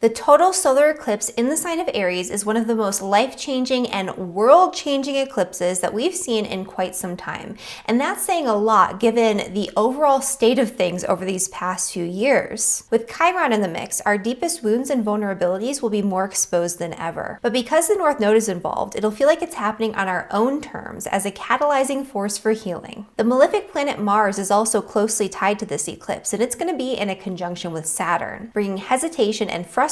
The total solar eclipse in the sign of Aries is one of the most life-changing and world-changing eclipses that we've seen in quite some time. And that's saying a lot given the overall state of things over these past few years. With Chiron in the mix, our deepest wounds and vulnerabilities will be more exposed than ever. But because the North Node is involved, it'll feel like it's happening on our own terms as a catalyzing force for healing. The malefic planet Mars is also closely tied to this eclipse, and it's going to be in a conjunction with Saturn, bringing hesitation and frustration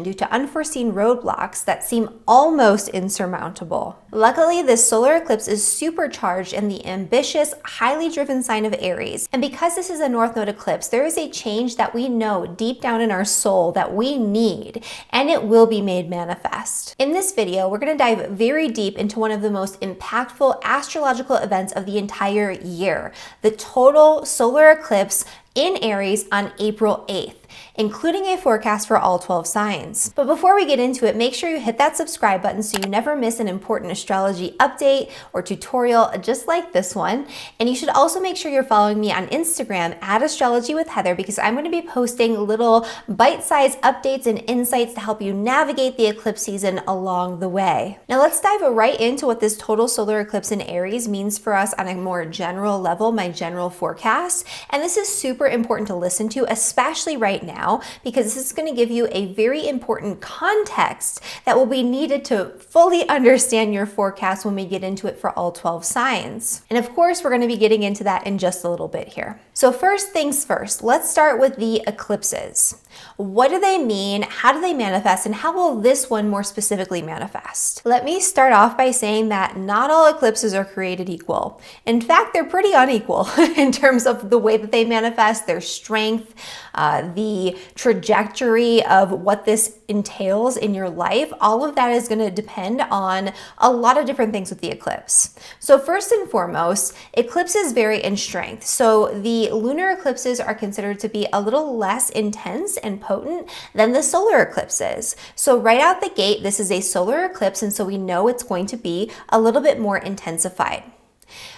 due to unforeseen roadblocks that seem almost insurmountable. Luckily, this solar eclipse is supercharged in the ambitious, highly driven sign of Aries. And because this is a North Node eclipse, there is a change that we know deep down in our soul that we need, and it will be made manifest. In this video, we're going to dive very deep into one of the most impactful astrological events of the entire year, the total solar eclipse in Aries on April 8th, including a forecast for all 12 signs. But before we get into it, make sure you hit that subscribe button so you never miss an important astrology update or tutorial just like this one. And you should also make sure you're following me on Instagram at Astrology with Heather, because I'm going to be posting little bite-sized updates and insights to help you navigate the eclipse season along the way. Now let's dive right into what this total solar eclipse in Aries means for us on a more general level, my general forecast. And this is super important to listen to, especially right now, because this is going to give you a very important context that will be needed to fully understand your forecast when we get into it for all 12 signs. And of course, we're going to be getting into that in just a little bit here. So first things first, let's start with the eclipses. What do they mean? How do they manifest? And how will this one more specifically manifest? Let me start off by saying that not all eclipses are created equal. In fact, they're pretty unequal in terms of the way that they manifest, their strength, the trajectory of what this entails in your life. All of that is going to depend on a lot of different things with the eclipse. So first and foremost, eclipses vary in strength. So the lunar eclipses are considered to be a little less intense and potent than the solar eclipses. So right out the gate, this is a solar eclipse, and so we know it's going to be a little bit more intensified.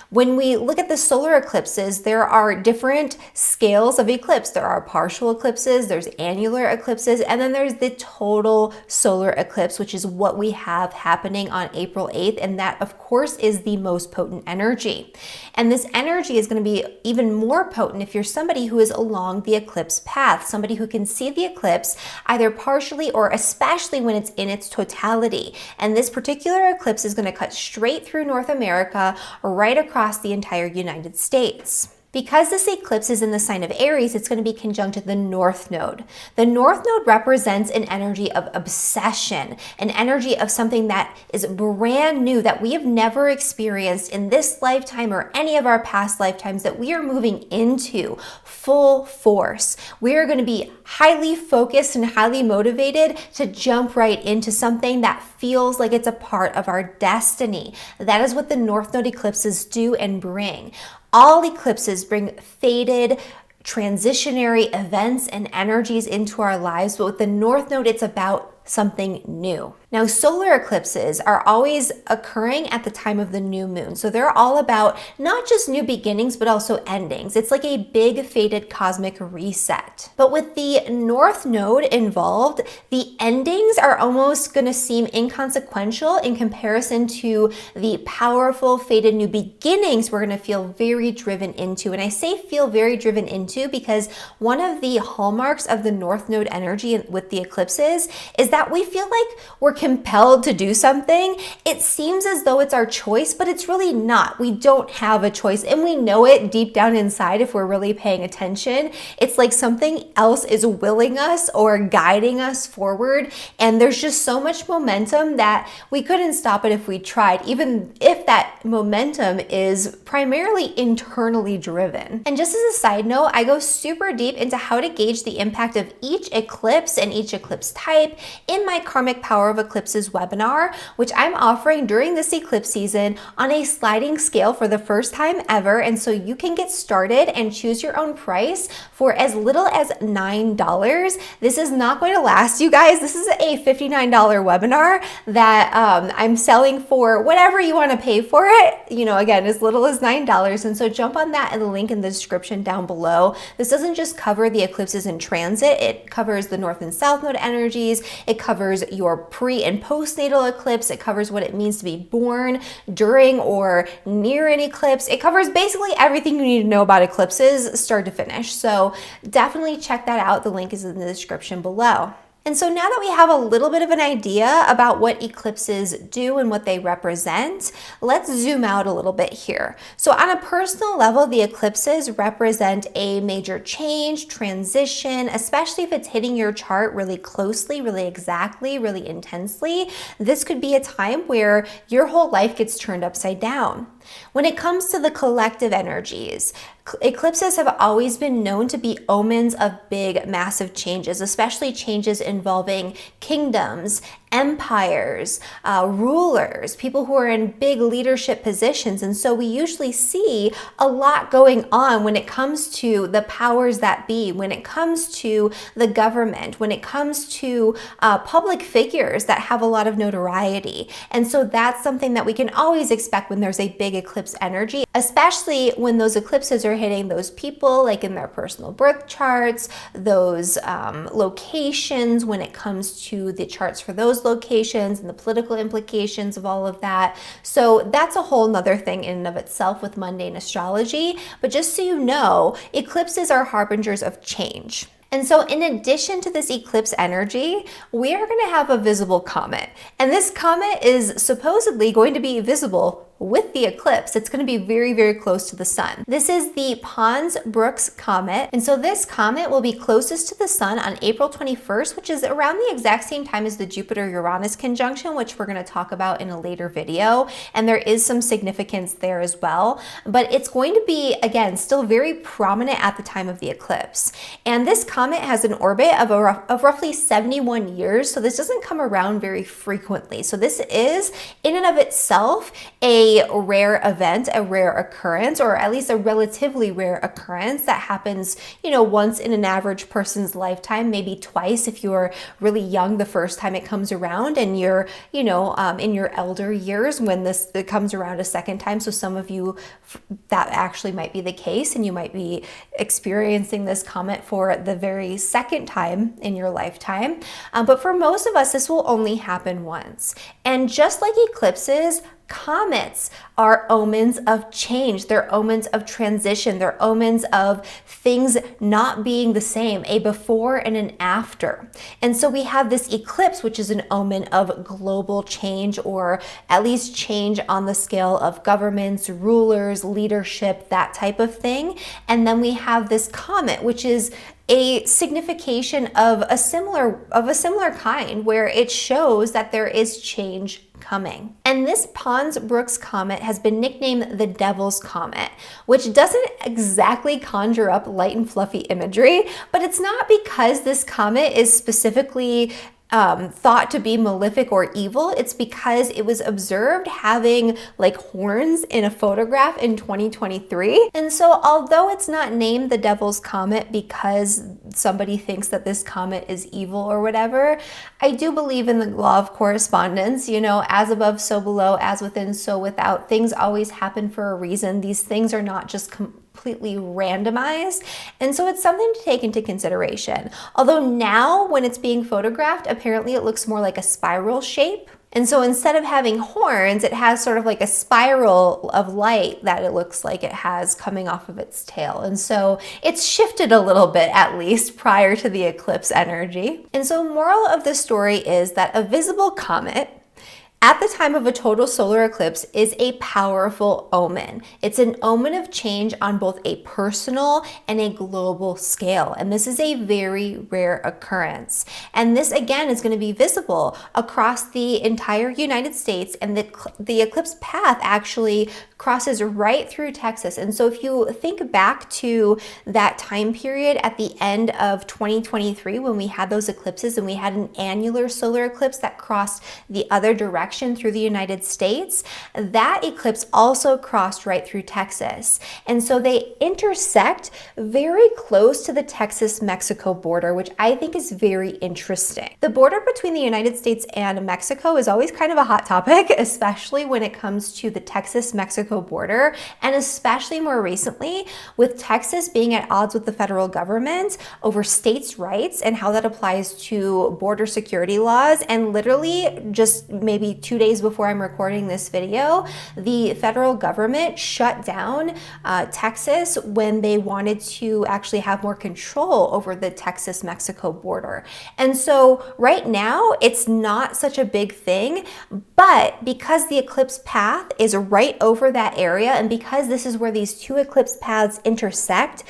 When we look at the solar eclipses, there are different scales of eclipse. There are partial eclipses, there's annular eclipses, and then there's the total solar eclipse, which is what we have happening on April 8th. And that, of course, is the most potent energy. And this energy is going to be even more potent if you're somebody who is along the eclipse path, somebody who can see the eclipse either partially or especially when it's in its totality. And this particular eclipse is going to cut straight through North America, right across the entire United States. Because this eclipse is in the sign of Aries, it's going to be conjunct to the North Node. The North Node represents an energy of obsession, an energy of something that is brand new, that we have never experienced in this lifetime or any of our past lifetimes, that we are moving into full force. We are going to be highly focused and highly motivated to jump right into something that feels like it's a part of our destiny. That is what the North Node eclipses do and bring. All eclipses bring faded, transitionary events and energies into our lives, but with the North Node, it's about something new. Now, solar eclipses are always occurring at the time of the new moon. So they're all about not just new beginnings, but also endings. It's like a big faded cosmic reset. But with the North Node involved, the endings are almost going to seem inconsequential in comparison to the powerful faded new beginnings we're going to feel very driven into. And I say feel very driven into because one of the hallmarks of the North Node energy with the eclipses is that we feel like we're compelled to do something. It seems as though it's our choice, but it's really not. We don't have a choice, and we know it deep down inside if we're really paying attention. It's like something else is willing us or guiding us forward, and there's just so much momentum that we couldn't stop it if we tried, even if that momentum is primarily internally driven. And just as a side note, I go super deep into how to gauge the impact of each eclipse and each eclipse type in my Karmic Power of Eclipses webinar, which I'm offering during this eclipse season on a sliding scale for the first time ever. And so you can get started and choose your own price for as little as $9. This is not going to last, you guys. This is a $59 webinar that I'm selling for whatever you want to pay for it. You know, again, as little as $9. And so jump on that in the link in the description down below. This doesn't just cover the eclipses in transit. It covers the North and South Node energies. It covers your pre and postnatal eclipse. It covers what it means to be born during or near an eclipse. It covers basically everything you need to know about eclipses start to finish. So definitely check that out. The link is in the description below. And so now that we have a little bit of an idea about what eclipses do and what they represent, let's zoom out a little bit here. So on a personal level, the eclipses represent a major change, transition, especially if it's hitting your chart really closely, really exactly, really intensely. This could be a time where your whole life gets turned upside down. When it comes to the collective energies, eclipses have always been known to be omens of big, massive changes, especially changes involving kingdoms, empires, rulers, people who are in big leadership positions. And so we usually see a lot going on when it comes to the powers that be, when it comes to the government, when it comes to public figures that have a lot of notoriety. And so that's something that we can always expect when there's a big eclipse energy, especially when those eclipses are hitting those people like in their personal birth charts, those locations, when it comes to the charts for those locations and the political implications of all of that. So that's a whole nother thing in and of itself with mundane astrology. But just so you know, eclipses are harbingers of change. And so in addition to this eclipse energy, we are going to have a visible comet. And this comet is supposedly going to be visible with the eclipse. It's going to be very, very close to the sun. This is the Pons-Brooks comet. And so this comet will be closest to the sun on April 21st, which is around the exact same time as the Jupiter-Uranus conjunction, which we're going to talk about in a later video. And there is some significance there as well. But it's going to be, again, still very prominent at the time of the eclipse. And this comet has an orbit of roughly 71 years. So this doesn't come around very frequently. So this is, in and of itself, a rare event, a rare occurrence, or at least a relatively rare occurrence that happens, you know, once in an average person's lifetime, maybe twice if you're really young the first time it comes around, and you're, you know, in your elder years when it comes around a second time. So some of you, that actually might be the case, and you might be experiencing this comet for the very second time in your lifetime. But for most of us, this will only happen once. And just like eclipses, comets are omens of change. They're omens of transition. They're omens of things not being the same, a before and an after. And so we have this eclipse, which is an omen of global change, or at least change on the scale of governments, rulers, leadership, that type of thing. And then we have this comet, which is a signification of a similar kind, where it shows that there is change coming. And this Pons-Brooks comet has been nicknamed the Devil's Comet, which doesn't exactly conjure up light and fluffy imagery, but it's not because this comet is specifically thought to be malefic or evil. It's because it was observed having like horns in a photograph in 2023. And so although it's not named the Devil's Comet because somebody thinks that this comet is evil or whatever, I do believe in the law of correspondence, you know, as above, so below, as within, so without. Things always happen for a reason. These things are not just completely randomized. And so it's something to take into consideration. Although now when it's being photographed, apparently it looks more like a spiral shape. And so instead of having horns, it has sort of like a spiral of light that it looks like it has coming off of its tail. And so it's shifted a little bit, at least prior to the eclipse energy. And so moral of the story is that a visible comet at the time of a total solar eclipse is a powerful omen. It's an omen of change on both a personal and a global scale. And this is a very rare occurrence. And this again is going to be visible across the entire United States, and the eclipse path actually crosses right through Texas. And so if you think back to that time period at the end of 2023 when we had those eclipses and we had an annular solar eclipse that crossed the other direction through the United States, that eclipse also crossed right through Texas. And so they intersect very close to the Texas-Mexico border, which I think is very interesting. The border between the United States and Mexico is always kind of a hot topic, especially when it comes to the Texas-Mexico border, and especially more recently with Texas being at odds with the federal government over states' rights and how that applies to border security laws. And literally just maybe 2 days before I'm recording this video, the federal government shut down Texas when they wanted to actually have more control over the Texas-Mexico border. And so right now it's not such a big thing, but because the eclipse path is right over that area, and because this is where these two eclipse paths intersect,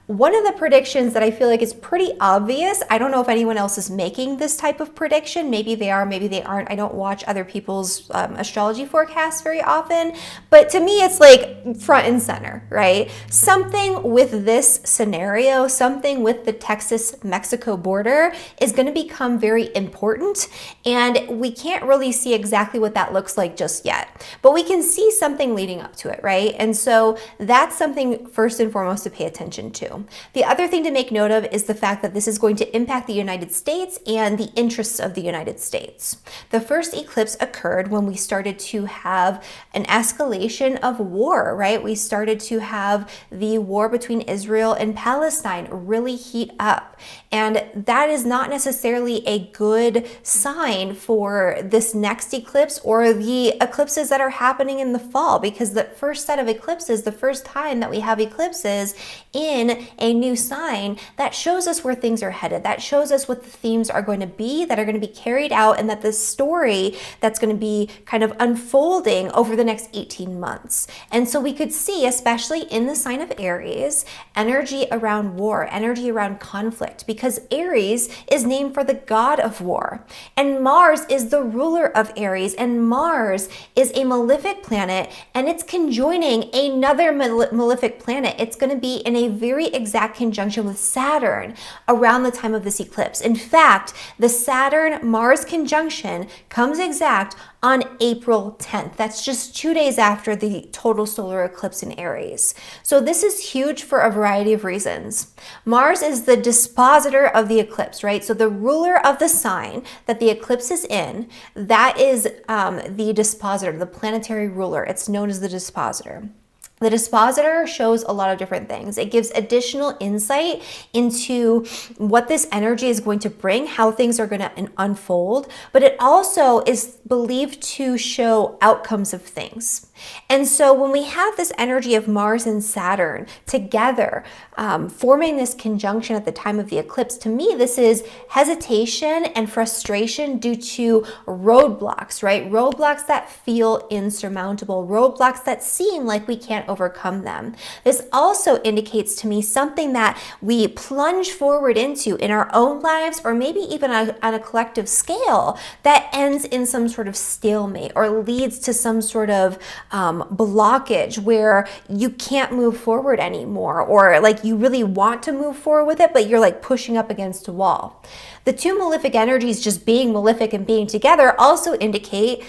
one of the predictions that I feel like is pretty obvious, I don't know if anyone else is making this type of prediction. Maybe they are, maybe they aren't. I don't watch other people's astrology forecasts very often, but to me it's like front and center, right? Something with this scenario, something with the Texas-Mexico border is going to become very important, and we can't really see exactly what that looks like just yet, but we can see something leading up to it, right? And so that's something first and foremost to pay attention to. The other thing to make note of is the fact that this is going to impact the United States and the interests of the United States. The first eclipse occurred when we started to have an escalation of war, right? We started to have the war between Israel and Palestine really heat up. And that is not necessarily a good sign for this next eclipse or the eclipses that are happening in the fall, because the first set of eclipses, the first time that we have eclipses in a new sign, that shows us where things are headed. That shows us what the themes are going to be, that are going to be carried out, and that the story that's going to be kind of unfolding over the next 18 months. And so we could see, especially in the sign of Aries, energy around war, energy around conflict, because Aries is named for the god of war. And Mars is the ruler of Aries, and Mars is a malefic planet, and it's conjoining another malefic planet. It's going to be in a very exact conjunction with Saturn around the time of this eclipse. In fact, the Saturn-Mars conjunction comes exact on April 10th. That's just 2 days after the total solar eclipse in Aries. So this is huge for a variety of reasons. Mars is the dispositor of the eclipse, right? So the ruler of the sign that the eclipse is in, that is the dispositor, the planetary ruler. It's known as the dispositor. The dispositor shows a lot of different things. It gives additional insight into what this energy is going to bring, how things are going to unfold, but it also is believed to show outcomes of things. And so when we have this energy of Mars and Saturn together, forming this conjunction at the time of the eclipse, to me, this is hesitation and frustration due to roadblocks, right? Roadblocks that feel insurmountable, roadblocks that seem like we can't overcome them. This also indicates to me something that we plunge forward into in our own lives, or maybe even on a collective scale, that ends in some sort of stalemate or leads to some sort of blockage where you can't move forward anymore, or like you really want to move forward with it, but you're like pushing up against a wall. The two malefic energies just being malefic and being together also indicate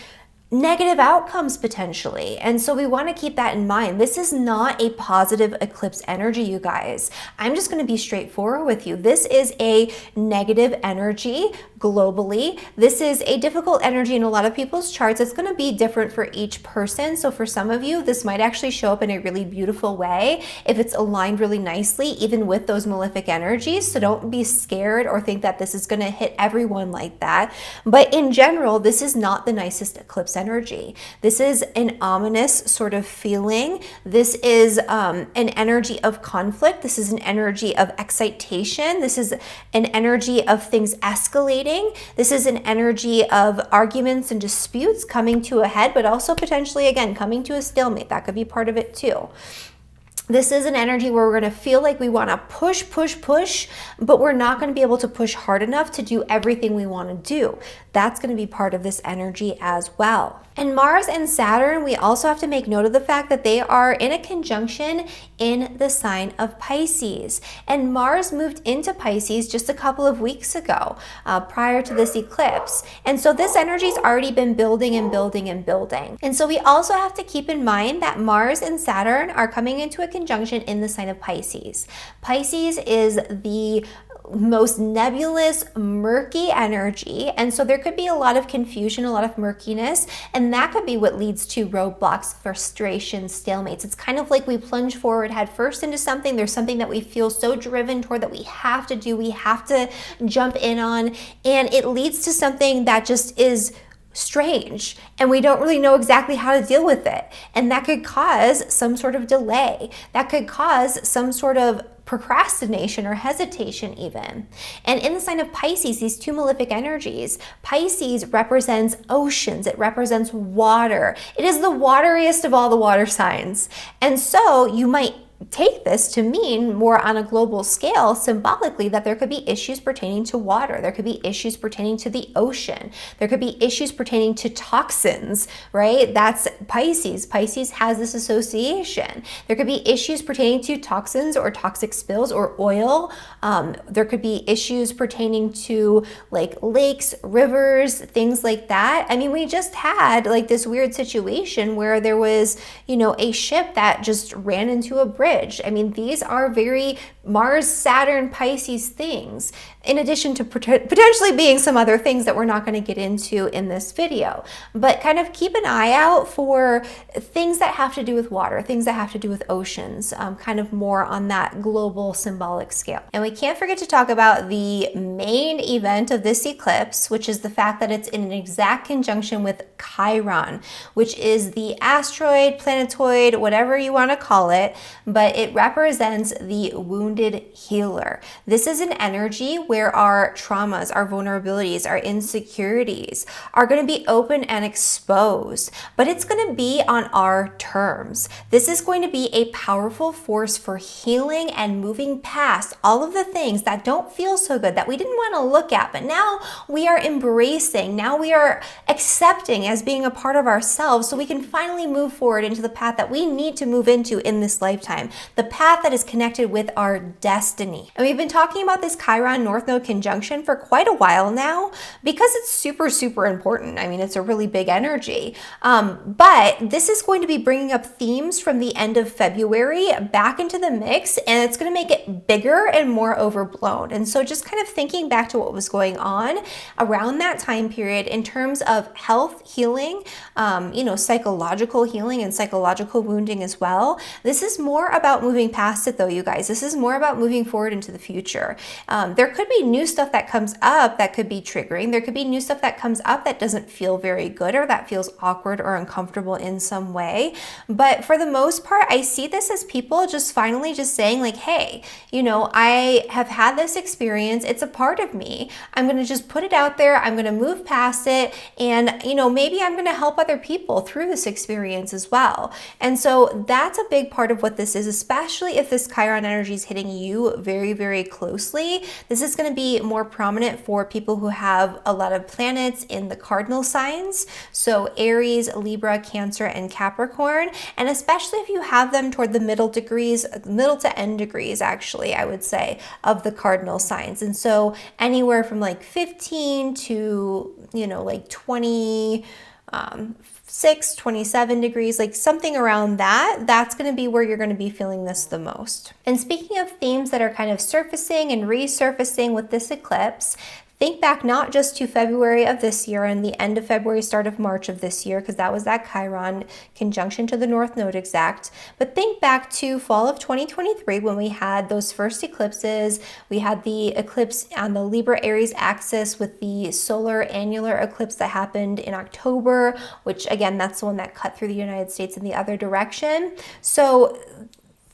negative outcomes potentially. And so we want to keep that in mind. This is not a positive eclipse energy, you guys. I'm just going to be straightforward with you. This is a negative energy globally. This is a difficult energy in a lot of people's charts. It's going to be different for each person. So for some of you, this might actually show up in a really beautiful way if it's aligned really nicely, even with those malefic energies. So don't be scared or think that this is going to hit everyone like that. But in general, this is not the nicest eclipse energy. This is an ominous sort of feeling. This is an energy of conflict. This is an energy of excitation. This is an energy of things escalating escalating. This is an energy of arguments and disputes coming to a head, but also potentially, again, coming to a stalemate. That could be part of it too. This is an energy where we're going to feel like we want to push, but we're not going to be able to push hard enough to do everything we want to do. That's going to be part of this energy as well. And Mars and Saturn, we also have to make note of the fact that they are in a conjunction in the sign of Pisces. And Mars moved into Pisces just a couple of weeks ago, prior to this eclipse. And so this energy's already been building and building and building. And so we also have to keep in mind that Mars and Saturn are coming into a conjunction in the sign of Pisces. Pisces is the most nebulous, murky energy, and so there could be a lot of confusion, a lot of murkiness, and that could be what leads to roadblocks, frustration, stalemates. It's kind of like we plunge forward head first into something. There's something that we feel so driven toward that we have to do, we have to jump in on, and it leads to something that just is strange and we don't really know exactly how to deal with it. And that could cause some sort of delay. That could cause some sort of procrastination or hesitation even. And in the sign of Pisces, these two malefic energies, Pisces represents oceans. It represents water. It is the wateriest of all the water signs. And so you might take this to mean more on a global scale symbolically that there could be issues pertaining to water. There could be issues pertaining to the ocean. There could be issues pertaining to toxins, right? That's Pisces. Pisces has this association. There could be issues pertaining to toxins or toxic spills or oil. There could be issues pertaining to like lakes, rivers, things like that. I mean, we just had like this weird situation where there was, a ship that just ran into a bridge. I mean, these are very Mars, Saturn, Pisces things, in addition to potentially being some other things that we're not going to get into in this video. But kind of keep an eye out for things that have to do with water, things that have to do with oceans, kind of more on that global symbolic scale. And we can't forget to talk about the main event of this eclipse, which is the fact that it's in an exact conjunction with Chiron, which is the asteroid, planetoid, whatever you want to call it, but it represents the wounded healer. This is an energy where our traumas, our vulnerabilities, our insecurities are going to be open and exposed, but it's going to be on our terms. This is going to be a powerful force for healing and moving past all of the things that don't feel so good, that we didn't want to look at, but now we are embracing, now we are accepting as being a part of ourselves, so we can finally move forward into the path that we need to move into in this lifetime, the path that is connected with our destiny. And we've been talking about this Chiron North Node conjunction for quite a while now because it's super, super important. I mean, it's a really big energy. But this is going to be bringing up themes from the end of February back into the mix, and it's going to make it bigger and more overblown. And so just kind of thinking back to what was going on around that time period in terms of health, healing, psychological healing and psychological wounding as well. This is more about moving past it though, you guys. This is more about moving forward into the future. There could be new stuff that comes up that could be triggering. There could be new stuff that comes up that doesn't feel very good or that feels awkward or uncomfortable in some way. But for the most part, I see this as people just finally just saying like, hey, I have had this experience. It's a part of me. I'm going to just put it out there. I'm going to move past it. And, maybe I'm going to help other people through this experience as well. And so that's a big part of what this is, especially if this Chiron energy is hitting you very, very closely. This is going to be more prominent for people who have a lot of planets in the cardinal signs. So Aries, Libra, Cancer, and Capricorn. And especially if you have them toward the middle to end degrees, actually, I would say, of the cardinal signs. And so anywhere from like 15 to, like 26, 27 degrees, like something around that's going to be where you're going to be feeling this the most. And speaking of themes that are kind of surfacing and resurfacing with this eclipse, think back not just to February of this year and the end of February, start of March of this year, because that was that Chiron conjunction to the North Node exact, but think back to fall of 2023 when we had those first eclipses. We had the eclipse on the Libra Aries axis with the solar annular eclipse that happened in October, which again, that's the one that cut through the United States in the other direction. So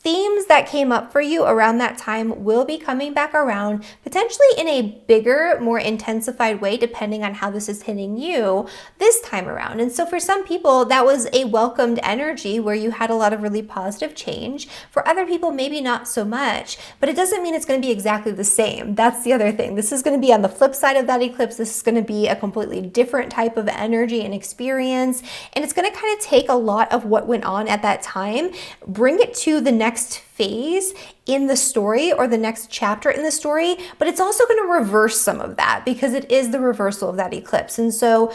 themes that came up for you around that time will be coming back around, potentially in a bigger, more intensified way, depending on how this is hitting you this time around. And so for some people, that was a welcomed energy where you had a lot of really positive change. For other people, maybe not so much, but it doesn't mean it's going to be exactly the same. That's the other thing. This is going to be on the flip side of that eclipse. This is going to be a completely different type of energy and experience. And it's going to kind of take a lot of what went on at that time, bring it to the next phase in the story or the next chapter in the story, but it's also going to reverse some of that because it is the reversal of that eclipse. And so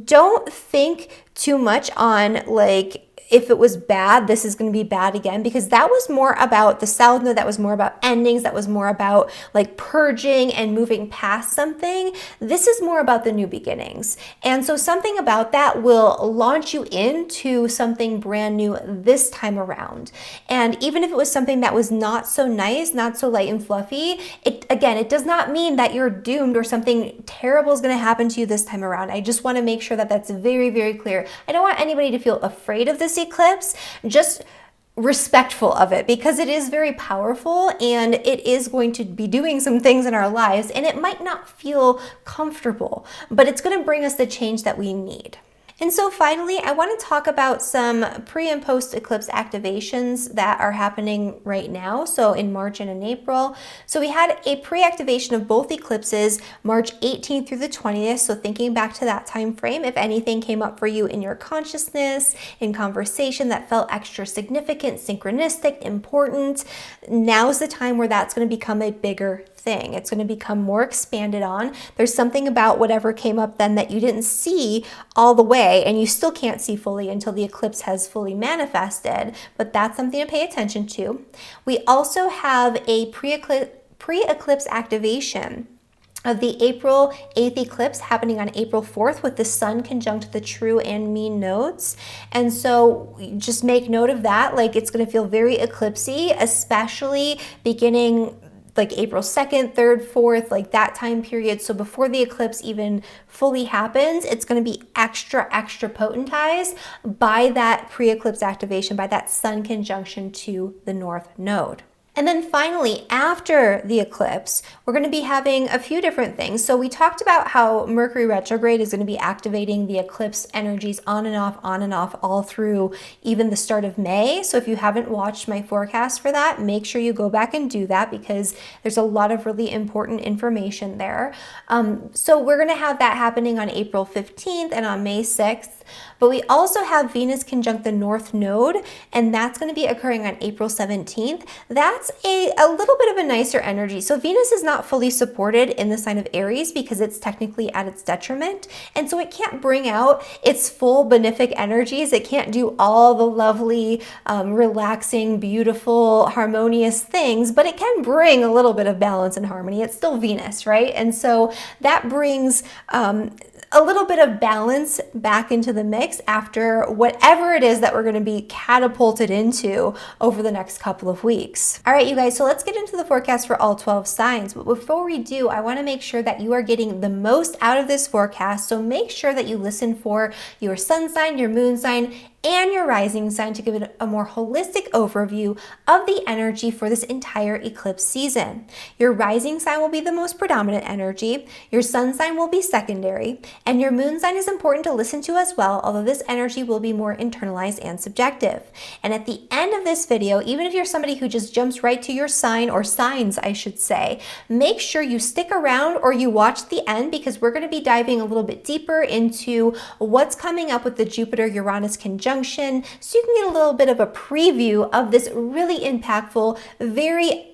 don't think too much on like, if it was bad, this is going to be bad again, because that was more about the South Node, that was more about endings, that was more about like purging and moving past something. This is more about the new beginnings. And so something about that will launch you into something brand new this time around. And even if it was something that was not so nice, not so light and fluffy, it does not mean that you're doomed or something terrible is going to happen to you this time around. I just want to make sure that that's very, very clear. I don't want anybody to feel afraid of this eclipse, just respectful of it, because it is very powerful and it is going to be doing some things in our lives, and it might not feel comfortable, but it's going to bring us the change that we need. And so finally, I want to talk about some pre and post eclipse activations that are happening right now. So in March and in April. So we had a pre-activation of both eclipses, March 18th through the 20th. So thinking back to that time frame, if anything came up for you in your consciousness, in conversation that felt extra significant, synchronistic, important, now's the time where that's going to become a bigger thing. It's going to become more expanded on. There's something about whatever came up then that you didn't see all the way, and you still can't see fully until the eclipse has fully manifested, but that's something to pay attention to. We also have a pre-eclipse activation of the April 8th eclipse happening on April 4th with the sun conjunct the true and mean nodes. And so just make note of that. Like, it's going to feel very eclipsy, especially beginning like April 2nd, 3rd, 4th, like that time period. So before the eclipse even fully happens, it's going to be extra potentized by that pre-eclipse activation, by that sun conjunction to the North Node. And then finally, after the eclipse, we're going to be having a few different things. So we talked about how Mercury retrograde is going to be activating the eclipse energies on and off all through even the start of May. So if you haven't watched my forecast for that, make sure you go back and do that, because there's a lot of really important information there. So we're going to have that happening on April 15th and on May 6th. But we also have Venus conjunct the North Node, and that's going to be occurring on April 17th. That's a little bit of a nicer energy. So Venus is not fully supported in the sign of Aries because it's technically at its detriment. And so it can't bring out its full benefic energies. It can't do all the lovely, relaxing, beautiful, harmonious things, but it can bring a little bit of balance and harmony. It's still Venus, right? And so that brings a little bit of balance back into the mix after whatever it is that we're going to be catapulted into over the next couple of weeks. All right, you guys, so let's get into the forecast for all 12 signs. But before we do, I want to make sure that you are getting the most out of this forecast. So make sure that you listen for your sun sign, your moon sign, and your rising sign to give it a more holistic overview of the energy for this entire eclipse season. Your rising sign will be the most predominant energy, your sun sign will be secondary, and your moon sign is important to listen to as well, although this energy will be more internalized and subjective. And at the end of this video, even if you're somebody who just jumps right to your sign, or signs I should say, make sure you stick around or you watch the end, because we're going to be diving a little bit deeper into what's coming up with the Jupiter-Uranus conjunction, so you can get a little bit of a preview of this really impactful, very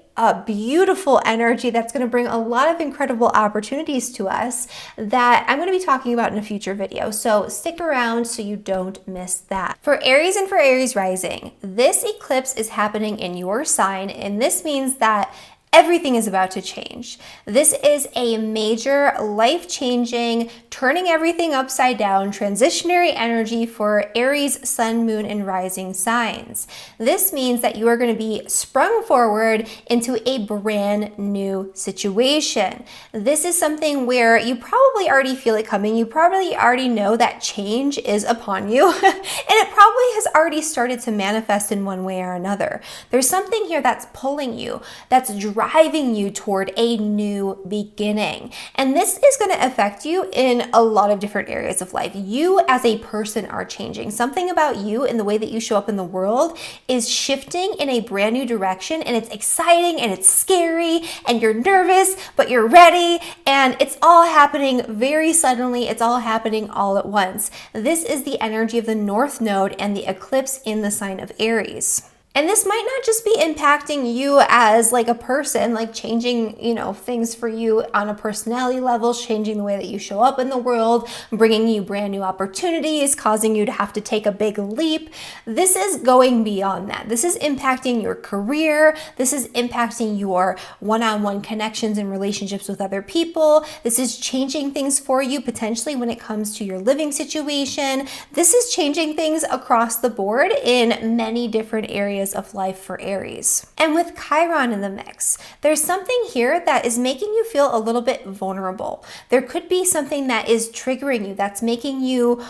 beautiful energy that's going to bring a lot of incredible opportunities to us that I'm going to be talking about in a future video. So stick around so you don't miss that. For Aries and for Aries rising, this eclipse is happening in your sign, and this means that everything is about to change. This is a major life-changing, turning everything upside down, transitionary energy for Aries, Sun, Moon, and Rising signs. This means that you are going to be sprung forward into a brand new situation. This is something where you probably already feel it coming. You probably already know that change is upon you, and it probably has already started to manifest in one way or another. There's something here that's pulling you, that's driving you toward a new beginning. And this is going to affect you in a lot of different areas of life. You as a person are changing. Something about you and the way that you show up in the world is shifting in a brand new direction, and it's exciting and it's scary and you're nervous, but you're ready, and it's all happening very suddenly. It's all happening all at once. This is the energy of the North Node and the eclipse in the sign of Aries. And this might not just be impacting you as like a person, like changing, things for you on a personality level, changing the way that you show up in the world, bringing you brand new opportunities, causing you to have to take a big leap. This is going beyond that. This is impacting your career. This is impacting your one-on-one connections and relationships with other people. This is changing things for you potentially when it comes to your living situation. This is changing things across the board in many different areas of life for Aries. And with Chiron in the mix, there's something here that is making you feel a little bit vulnerable. There could be something that is triggering you, that's making you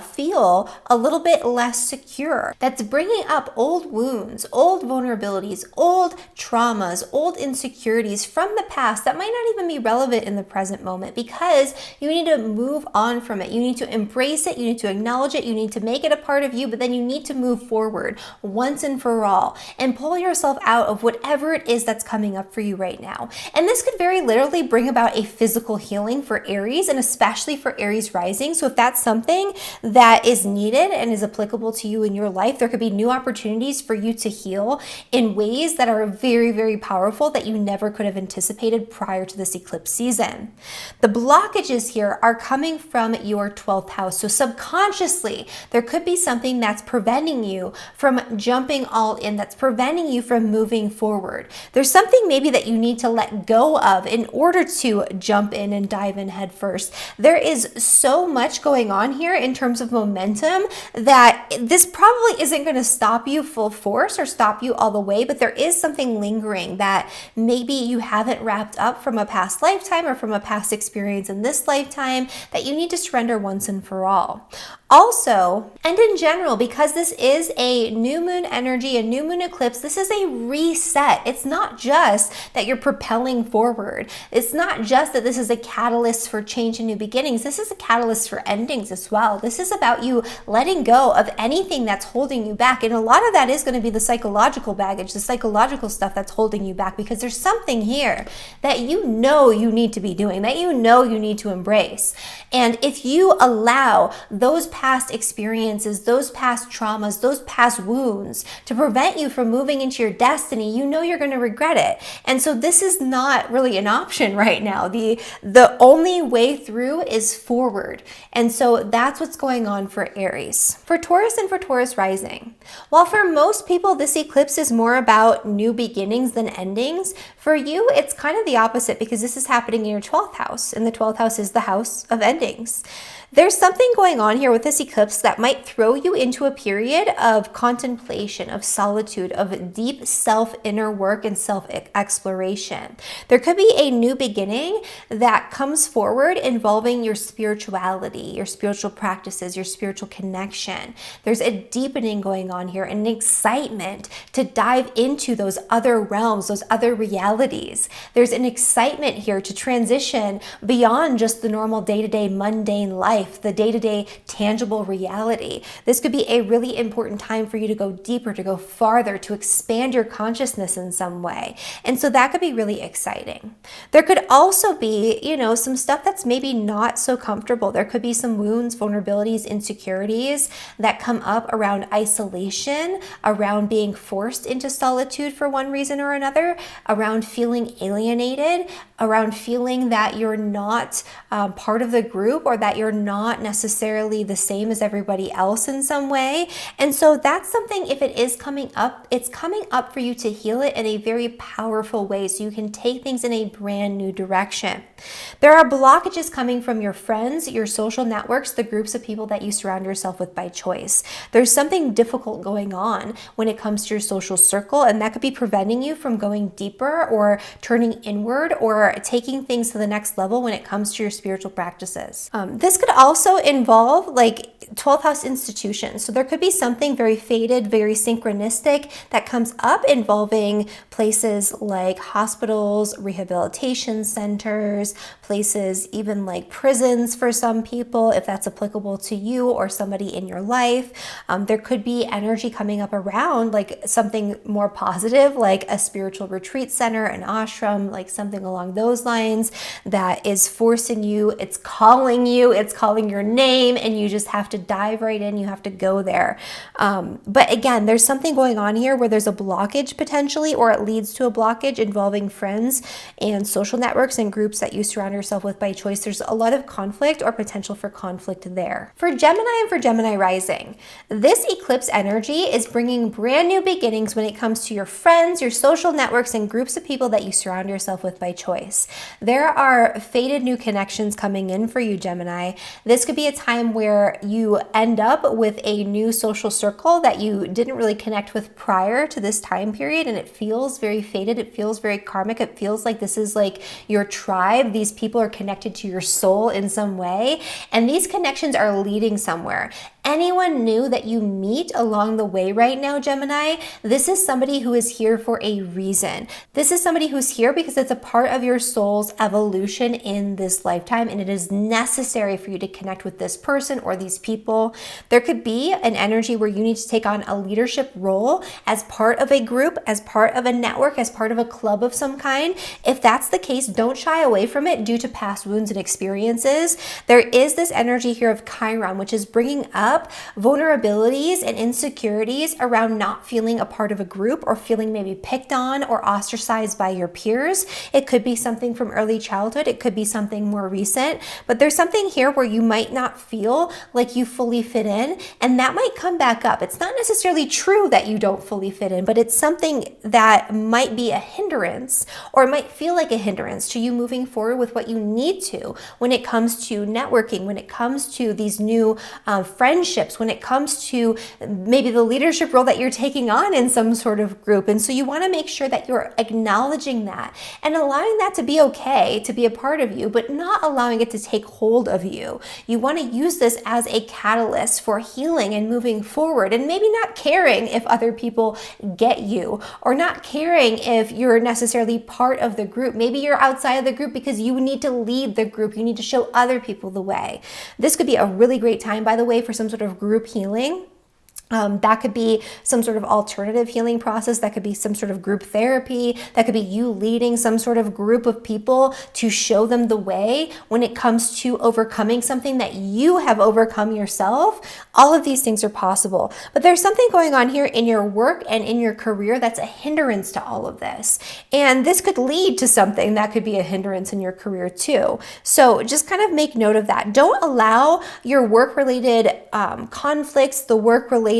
feel a little bit less secure, that's bringing up old wounds, old vulnerabilities, old traumas, old insecurities from the past that might not even be relevant in the present moment, because you need to move on from it. You need to embrace it. You need to acknowledge it. You need to make it a part of you, but then you need to move forward once and for all and pull yourself out of whatever it is that's coming up for you right now. And this could very literally bring about a physical healing for Aries, and especially for Aries rising. So if that's something that is needed and is applicable to you in your life, there could be new opportunities for you to heal in ways that are very, very powerful that you never could have anticipated prior to this eclipse season. The blockages here are coming from your 12th house. So subconsciously, there could be something that's preventing you from jumping all in, that's preventing you from moving forward. There's something maybe that you need to let go of in order to jump in and dive in head first. There is so much going on here in terms of momentum that this probably isn't going to stop you full force or stop you all the way, but there is something lingering that maybe you haven't wrapped up from a past lifetime or from a past experience in this lifetime that you need to surrender once and for all. Also, and in general, because this is a new moon energy, a new moon eclipse, this is a reset. It's not just that you're propelling forward. It's not just that this is a catalyst for change and new beginnings. This is a catalyst for endings as well. This is about you letting go of anything that's holding you back. And a lot of that is going to be the psychological baggage, the psychological stuff that's holding you back, because there's something here that you need to be doing, that you need to embrace. And if you allow those past experiences, those past traumas, those past wounds to prevent you from moving into your destiny, you're going to regret it. And so this is not really an option right now. The only way through is forward. And so that's what's going on for Aries. For Taurus and for Taurus rising, while for most people this eclipse is more about new beginnings than endings, for you it's kind of the opposite, because this is happening in your 12th house, and the 12th house is the house of endings. There's something going on here with this eclipse that might throw you into a period of contemplation, of solitude, of deep self-inner work and self-exploration. There could be a new beginning that comes forward involving your spirituality, your spiritual practices, your spiritual connection. There's a deepening going on here, an excitement to dive into those other realms, those other realities. There's an excitement here to transition beyond just the normal day-to-day mundane life, the day-to-day tangible reality. This could be a really important time for you to go deeper, to go farther, to expand your consciousness in some way. And so that could be really exciting. There could also be, some stuff that's maybe not so comfortable. There could be some wounds, vulnerabilities, insecurities that come up around isolation, around being forced into solitude for one reason or another, around feeling alienated, around feeling that you're not part of the group, or that you're not necessarily the same as everybody else in some way. And so that's something, if it is coming up, it's coming up for you to heal it in a very powerful way so you can take things in a brand new direction. There are blockages coming from your friends, your social networks, the groups of people that you surround yourself with by choice. There's something difficult going on when it comes to your social circle, and that could be preventing you from going deeper or turning inward or taking things to the next level when it comes to your spiritual practices. This could also involve like 12th house institutions. So there could be something very fated, very synchronistic that comes up involving places like hospitals, rehabilitation centers, places even like prisons for some people, if that's applicable to you or somebody in your life. There could be energy coming up around like something more positive, like a spiritual retreat center, an ashram, like something along those lines that is forcing you, it's calling you, it's calling your name, and you just have to dive right in, you have to go there. But again, there's something going on here where there's a blockage potentially, or it leads to a blockage involving friends and social networks and groups that you surround yourself with by choice. There's a lot of conflict or potential for conflict there. For Gemini and for Gemini rising, this eclipse energy is bringing brand new beginnings when it comes to your friends, your social networks, and groups of people that you surround yourself with by choice. There are fated new connections coming in for you, Gemini. This could be a time where you end up with a new social circle that you didn't really connect with prior to this time period, and it feels very fated. It feels very karmic. It feels like this is like your tribe. These people are connected to your soul in some way, and these connections are leading somewhere. Anyone new that you meet along the way right now, Gemini, this is somebody who is here for a reason. This is somebody who's here because it's a part of your soul's evolution in this lifetime, and it is necessary for you to connect with this person or these people. There could be an energy where you need to take on a leadership role as part of a group, as part of a network, as part of a club of some kind. If that's the case, don't shy away from it due to past wounds and experiences. There is this energy here of Chiron, which is bringing up vulnerabilities and insecurities around not feeling a part of a group or feeling maybe picked on or ostracized by your peers. It could be something from early childhood. It could be something more recent, but there's something here where you might not feel like you fully fit in, and that might come back up. It's not necessarily true that you don't fully fit in, but it's something that might be a hindrance, or it might feel like a hindrance to you moving forward with what you need to when it comes to networking, when it comes to these new friendships, when it comes to maybe the leadership role that you're taking on in some sort of group. And so you want to make sure that you're acknowledging that and allowing that to be okay, to be a part of you, but not allowing it to take hold of you. You want to use this as a catalyst for healing and moving forward, and maybe not caring if other people get you, or not caring if you're necessarily part of the group. Maybe you're outside of the group because you need to lead the group. You need to show other people the way. This could be a really great time, by the way, for some sort of group healing. That could be some sort of alternative healing process. That could be some sort of group therapy. That could be you leading some sort of group of people to show them the way when it comes to overcoming something that you have overcome yourself. All of these things are possible. But there's something going on here in your work and in your career that's a hindrance to all of this. And this could lead to something that could be a hindrance in your career too. So just kind of make note of that. Don't allow your work-related conflicts, the work-related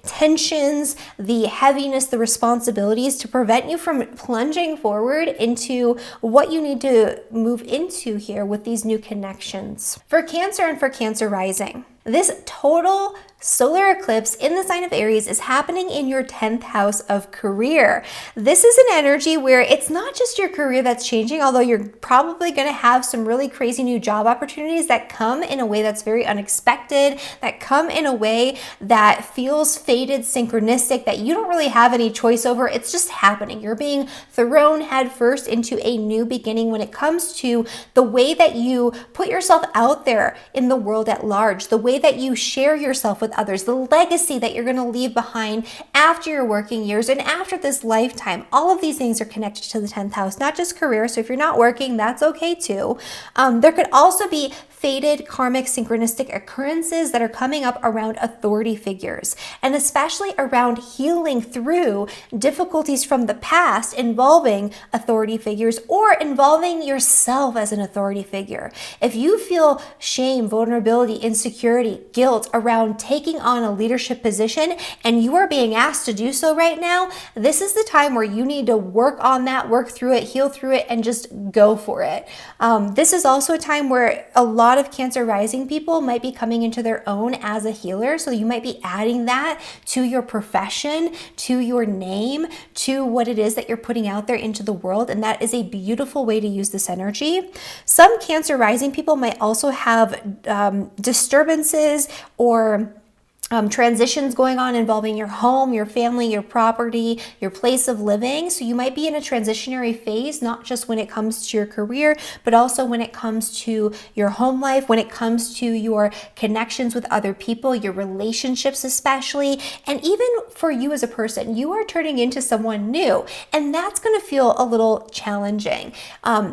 tensions, the heaviness, the responsibilities to prevent you from plunging forward into what you need to move into here with these new connections. For Cancer and for Cancer rising, this total solar eclipse in the sign of Aries is happening in your 10th house of career. This is an energy where it's not just your career that's changing, although you're probably going to have some really crazy new job opportunities that come in a way that's very unexpected, that come in a way that feels fated, synchronistic, that you don't really have any choice over. It's just happening. You're being thrown headfirst into a new beginning when it comes to the way that you put yourself out there in the world at large, the way that you share yourself with others, the legacy that you're going to leave behind after your working years and after this lifetime. All of these things are connected to the 10th house, not just career. So if you're not working, that's okay too. There could also be fated karmic synchronistic occurrences that are coming up around authority figures, and especially around healing through difficulties from the past involving authority figures or involving yourself as an authority figure. If you feel shame, vulnerability, insecurity, guilt around taking on a leadership position and you are being asked to do so right now, this is the time where you need to work on that, work through it, heal through it, and just go for it. This is also a time where a lot of Cancer rising people might be coming into their own as a healer. So you might be adding that to your profession, to your name, to what it is that you're putting out there into the world. And that is a beautiful way to use this energy. Some Cancer rising people might also have disturbances or transitions going on involving your home, your family, your property, your place of living. So you might be in a transitionary phase, not just when it comes to your career, but also when it comes to your home life, when it comes to your connections with other people, your relationships especially, and even for you as a person, you are turning into someone new, and that's going to feel a little challenging.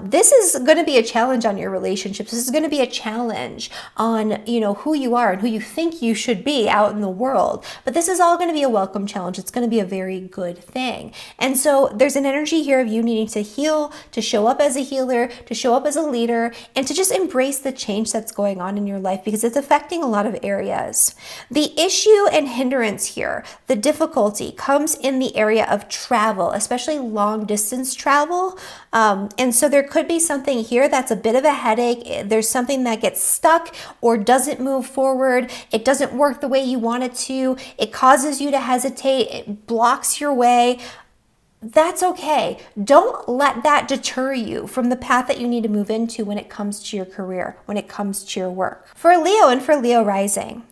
This is going to be a challenge on your relationships. This is going to be a challenge on, who you are and who you think you should be out in the world. But this is all going to be a welcome challenge. It's going to be a very good thing. And so there's an energy here of you needing to heal, to show up as a healer, to show up as a leader, and to just embrace the change that's going on in your life because it's affecting a lot of areas. The issue and hindrance here, the difficulty comes in the area of travel, especially long distance travel. And so there could be something here that's a bit of a headache. There's something that gets stuck or doesn't move forward. It doesn't work the way you want it to. It causes you to hesitate. It blocks your way. That's okay. Don't let that deter you from the path that you need to move into when it comes to your career, when it comes to your work. For Leo and for Leo rising,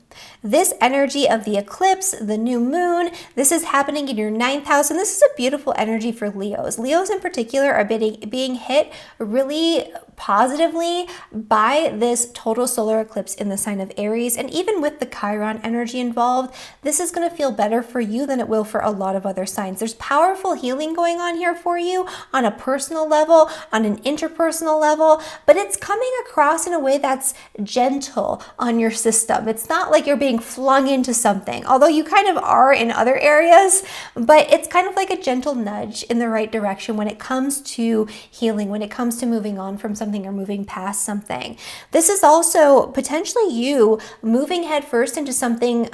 this energy of the eclipse, the new moon, this is happening in your 9th house, and this is a beautiful energy for Leos. Leos in particular are being hit really positively by this total solar eclipse in the sign of Aries, and even with the Chiron energy involved, this is going to feel better for you than it will for a lot of other signs. There's powerful healing going on here for you on a personal level, on an interpersonal level, but it's coming across in a way that's gentle on your system. It's not like you're being flung into something, although you kind of are in other areas, but it's kind of like a gentle nudge in the right direction when it comes to healing, when it comes to moving on from something or moving past something. This is also potentially you moving headfirst into something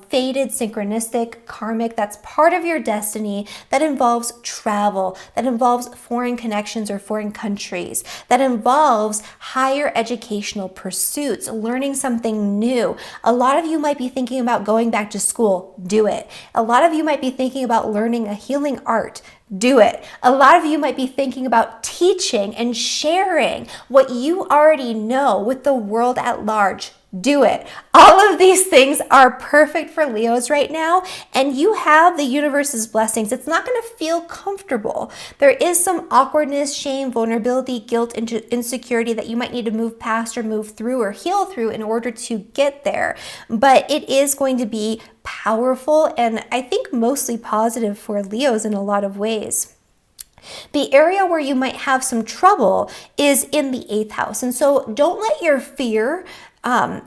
fated, synchronistic, karmic, that's part of your destiny, that involves travel, that involves foreign connections or foreign countries, that involves higher educational pursuits, learning something new. A lot of you might be thinking about going back to school. Do it. A lot of you might be thinking about learning a healing art. Do it. A lot of you might be thinking about teaching and sharing what you already know with the world at large. Do it. All of these things are perfect for Leos right now, and you have the universe's blessings. It's not going to feel comfortable. There is some awkwardness, shame, vulnerability, guilt, insecurity that you might need to move past or move through or heal through in order to get there. But it is going to be powerful and I think mostly positive for Leos in a lot of ways. The area where you might have some trouble is in the 8th house. And so don't let your fear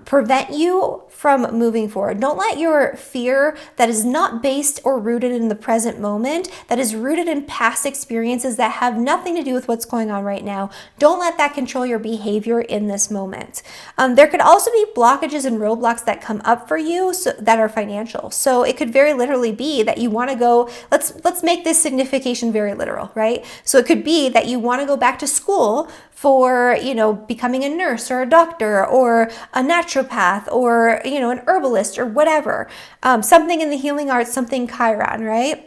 prevent you from moving forward. Don't let your fear that is not based or rooted in the present moment, that is rooted in past experiences that have nothing to do with what's going on right now, don't let that control your behavior in this moment. There could also be blockages and roadblocks that come up for you that are financial. So it could very literally be that you want to go, let's make this signification very literal, right? So it could be that you want to go back to school for, becoming a nurse or a doctor or a naturopath or, an herbalist or whatever. Something in the healing arts, something Chiron, right?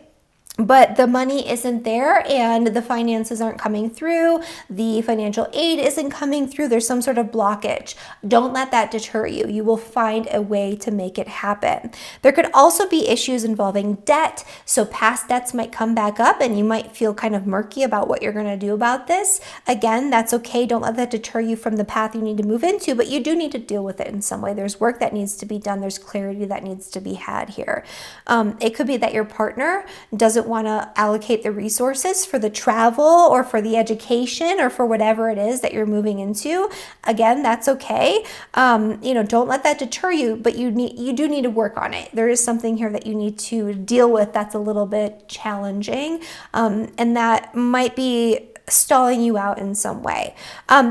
But the money isn't there and the finances aren't coming through. The financial aid isn't coming through. There's some sort of blockage. Don't let that deter you. You will find a way to make it happen. There could also be issues involving debt. So past debts might come back up and you might feel kind of murky about what you're going to do about this. Again, that's okay. Don't let that deter you from the path you need to move into, but you do need to deal with it in some way. There's work that needs to be done. There's clarity that needs to be had here. It could be that your partner doesn't doesn't want to allocate the resources for the travel or for the education or for whatever it is that you're moving into, again, that's okay. Don't let that deter you, but you do need to work on it. There is something here that you need to deal with that's a little bit challenging, and that might be stalling you out in some way.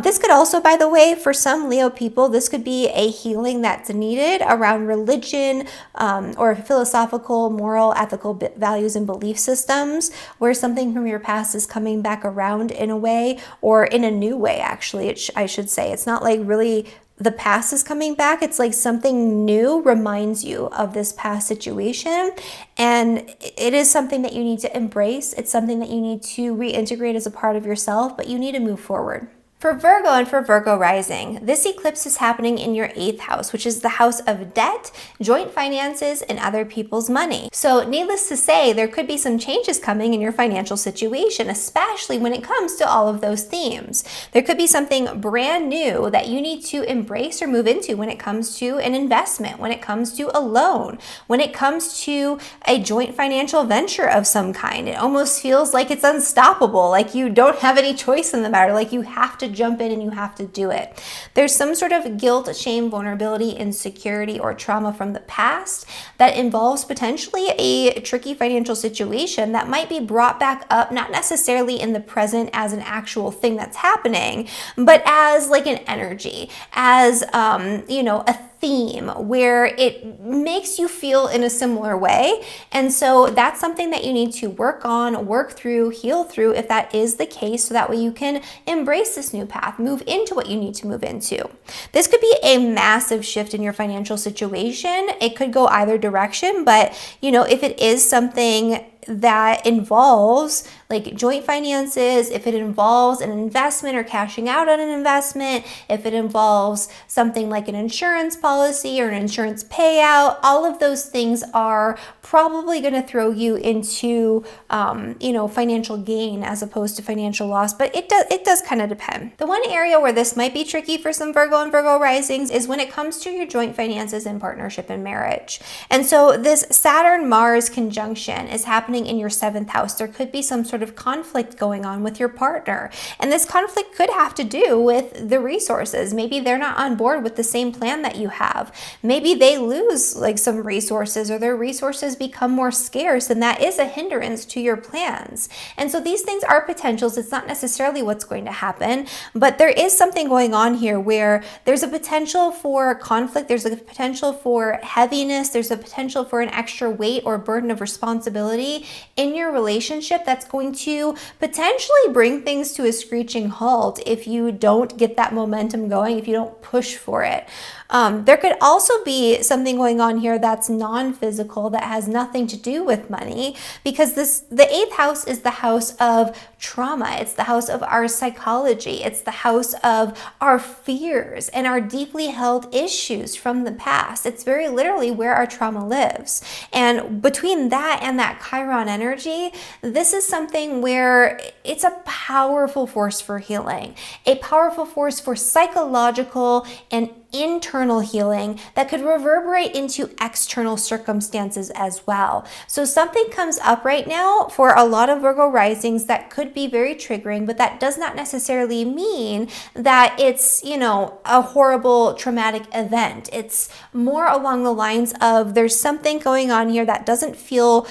This could also, by the way, for some Leo people, this could be a healing that's needed around religion, or philosophical, moral, ethical values and belief systems, where something from your past is coming back around in a way, or in a new way, actually, I should say. It's not like really the past is coming back. It's like something new reminds you of this past situation, and it is something that you need to embrace. It's something that you need to reintegrate as a part of yourself, but you need to move forward. For Virgo and for Virgo rising, this eclipse is happening in your 8th house, which is the house of debt, joint finances, and other people's money. So needless to say, there could be some changes coming in your financial situation, especially when it comes to all of those themes. There could be something brand new that you need to embrace or move into when it comes to an investment, when it comes to a loan, when it comes to a joint financial venture of some kind. It almost feels like it's unstoppable, like you don't have any choice in the matter, like you have to jump in and you have to do it. There's some sort of guilt, shame, vulnerability, insecurity, or trauma from the past that involves potentially a tricky financial situation that might be brought back up, not necessarily in the present as an actual thing that's happening, but as like an energy, as a theme where it makes you feel in a similar way. And so that's something that you need to work on, work through, heal through, if that is the case, so that way you can embrace this new path, move into what you need to move into. This could be a massive shift in your financial situation. It could go either direction, but if it is something that involves like joint finances, if it involves an investment or cashing out on an investment, if it involves something like an insurance policy or an insurance payout, all of those things are probably going to throw you into financial gain as opposed to financial loss, but it does kind of depend. The one area where this might be tricky for some Virgo and Virgo risings is when it comes to your joint finances and partnership and marriage. And so this Saturn-Mars conjunction is happening in your 7th house. There could be some sort of conflict going on with your partner, and this conflict could have to do with the resources. Maybe they're not on board with the same plan that you have. Maybe they lose like some resources, or their resources become more scarce, and that is a hindrance to your plans. And so these things are potentials. It's not necessarily what's going to happen, but there is something going on here where there's a potential for conflict, there's a potential for heaviness, there's a potential for an extra weight or burden of responsibility in your relationship that's going to potentially bring things to a screeching halt if you don't get that momentum going, if you don't push for it. There could also be something going on here that's non-physical, that has nothing to do with money, because the 8th house is the house of trauma. It's the house of our psychology. It's the house of our fears and our deeply held issues from the past. It's very literally where our trauma lives. And between that and that Chiron energy, this is something where it's a powerful force for healing, a powerful force for psychological and internal healing that could reverberate into external circumstances as well. So something comes up right now for a lot of Virgo risings that could be very triggering, but that does not necessarily mean that it's, a horrible traumatic event. It's more along the lines of there's something going on here that doesn't feel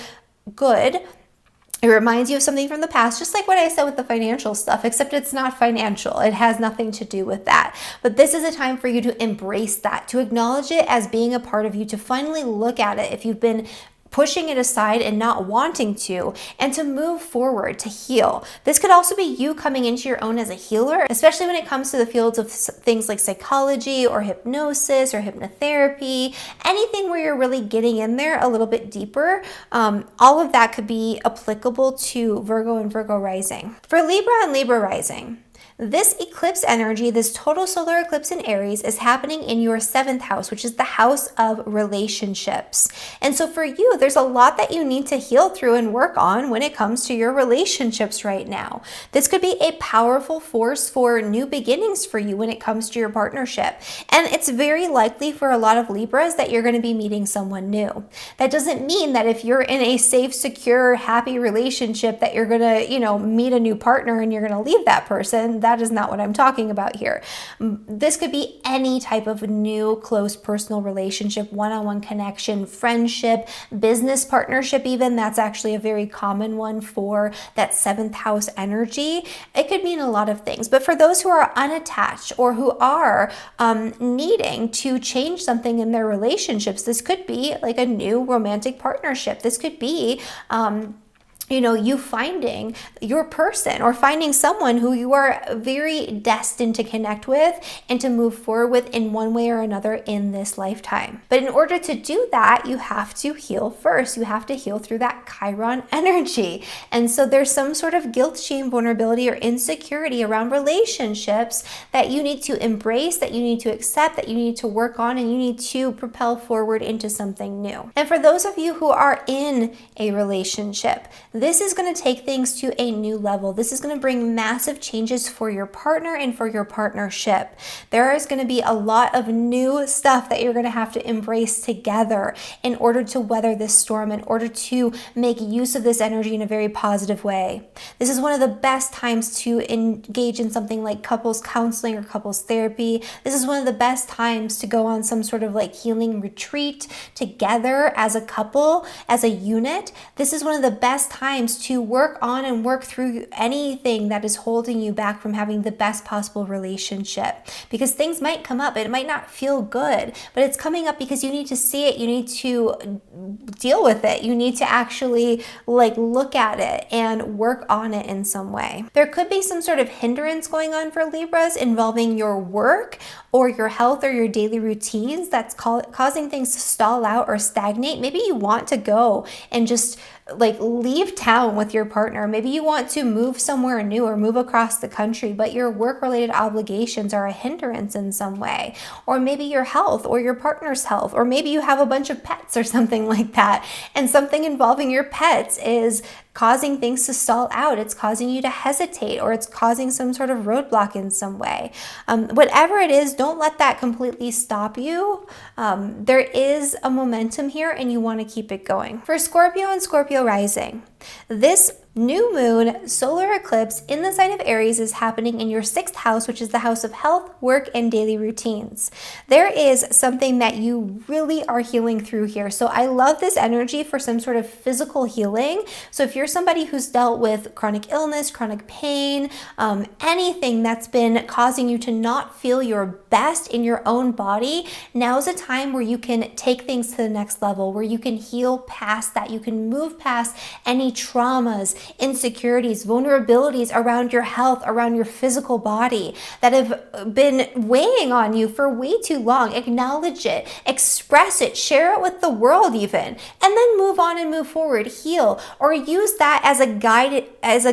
good. It reminds you of something from the past, just like what I said with the financial stuff, except it's not financial. It has nothing to do with that. But this is a time for you to embrace that, to acknowledge it as being a part of you, to finally look at it if you've been pushing it aside and not wanting to, and to move forward, to heal. This could also be you coming into your own as a healer, especially when it comes to the fields of things like psychology or hypnosis or hypnotherapy, anything where you're really getting in there a little bit deeper. All of that could be applicable to Virgo and Virgo rising. For Libra and Libra rising, This eclipse energy, this total solar eclipse in Aries, is happening in your 7th house, which is the house of relationships. And so for you, there's a lot that you need to heal through and work on when it comes to your relationships right now. This could be a powerful force for new beginnings for you when it comes to your partnership. And it's very likely for a lot of Libras that you're going to be meeting someone new. That doesn't mean that if you're in a safe, secure, happy relationship that you're going to, meet a new partner and you're going to leave that person. That is not what I'm talking about here. This could be any type of new, close, personal relationship, one-on-one connection, friendship, business partnership even. That's actually a very common one for that 7th house energy. It could mean a lot of things. But for those who are unattached or who are needing to change something in their relationships, this could be like a new romantic partnership. This could be you finding your person or finding someone who you are very destined to connect with and to move forward with in one way or another in this lifetime. But in order to do that, you have to heal first. You have to heal through that Chiron energy. And so there's some sort of guilt, shame, vulnerability, or insecurity around relationships that you need to embrace, that you need to accept, that you need to work on, and you need to propel forward into something new. And for those of you who are in a relationship, this is going to take things to a new level. This is going to bring massive changes for your partner and for your partnership. There is going to be a lot of new stuff that you're going to have to embrace together in order to weather this storm, in order to make use of this energy in a very positive way. This is one of the best times to engage in something like couples counseling or couples therapy. This is one of the best times to go on some sort of like healing retreat together as a couple, as a unit. This is one of the best times to work on and work through anything that is holding you back from having the best possible relationship, because things might come up. It might not feel good, but it's coming up because you need to see it. You need to deal with it. You need to actually look at it and work on it in some way. There could be some sort of hindrance going on for Libras involving your work or your health or your daily routines that's causing things to stall out or stagnate. Maybe you want to go and just leave town with your partner. Maybe you want to move somewhere new or move across the country, but your work-related obligations are a hindrance in some way. Or maybe your health or your partner's health, or maybe you have a bunch of pets or something like that, and something involving your pets is causing things to stall out. It's causing you to hesitate, or it's causing some sort of roadblock in some way. Whatever it is, don't let that completely stop you. There is a momentum here and you want to keep it going. For Scorpio and Scorpio rising, this new moon solar eclipse in the sign of Aries is happening in your 6th house, which is the house of health, work, and daily routines. There is something that you really are healing through here. So I love this energy for some sort of physical healing. So if you're somebody who's dealt with chronic illness, chronic pain, anything that's been causing you to not feel your best in your own body, now's a time where you can take things to the next level, where you can heal past that. You can move past any traumas, insecurities, vulnerabilities around your health, around your physical body that have been weighing on you for way too long. Acknowledge it, express it, share it with the world even, and then move on and move forward, heal, or use that as a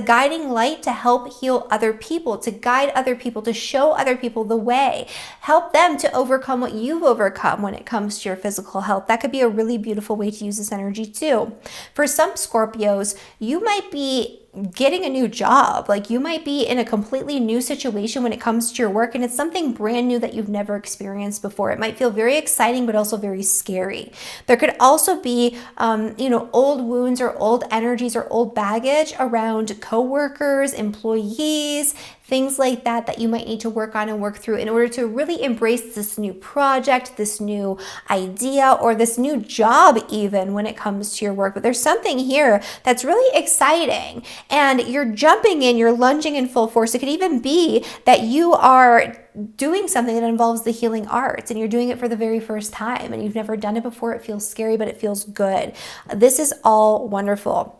guiding light to help heal other people, to guide other people, to show other people the way. Help them to overcome what you've overcome when it comes to your physical health. That could be a really beautiful way to use this energy too. For some Scorpios, you might be getting a new job. You might be in a completely new situation when it comes to your work, and it's something brand new that you've never experienced before. It might feel very exciting, but also very scary. There could also be, old wounds or old energies or old baggage around coworkers, employees, things like that that you might need to work on and work through in order to really embrace this new project, this new idea, or this new job even when it comes to your work. But there's something here that's really exciting and you're jumping in, you're lunging in full force. It could even be that you are doing something that involves the healing arts and you're doing it for the very first time and you've never done it before. It feels scary, but it feels good. This is all wonderful.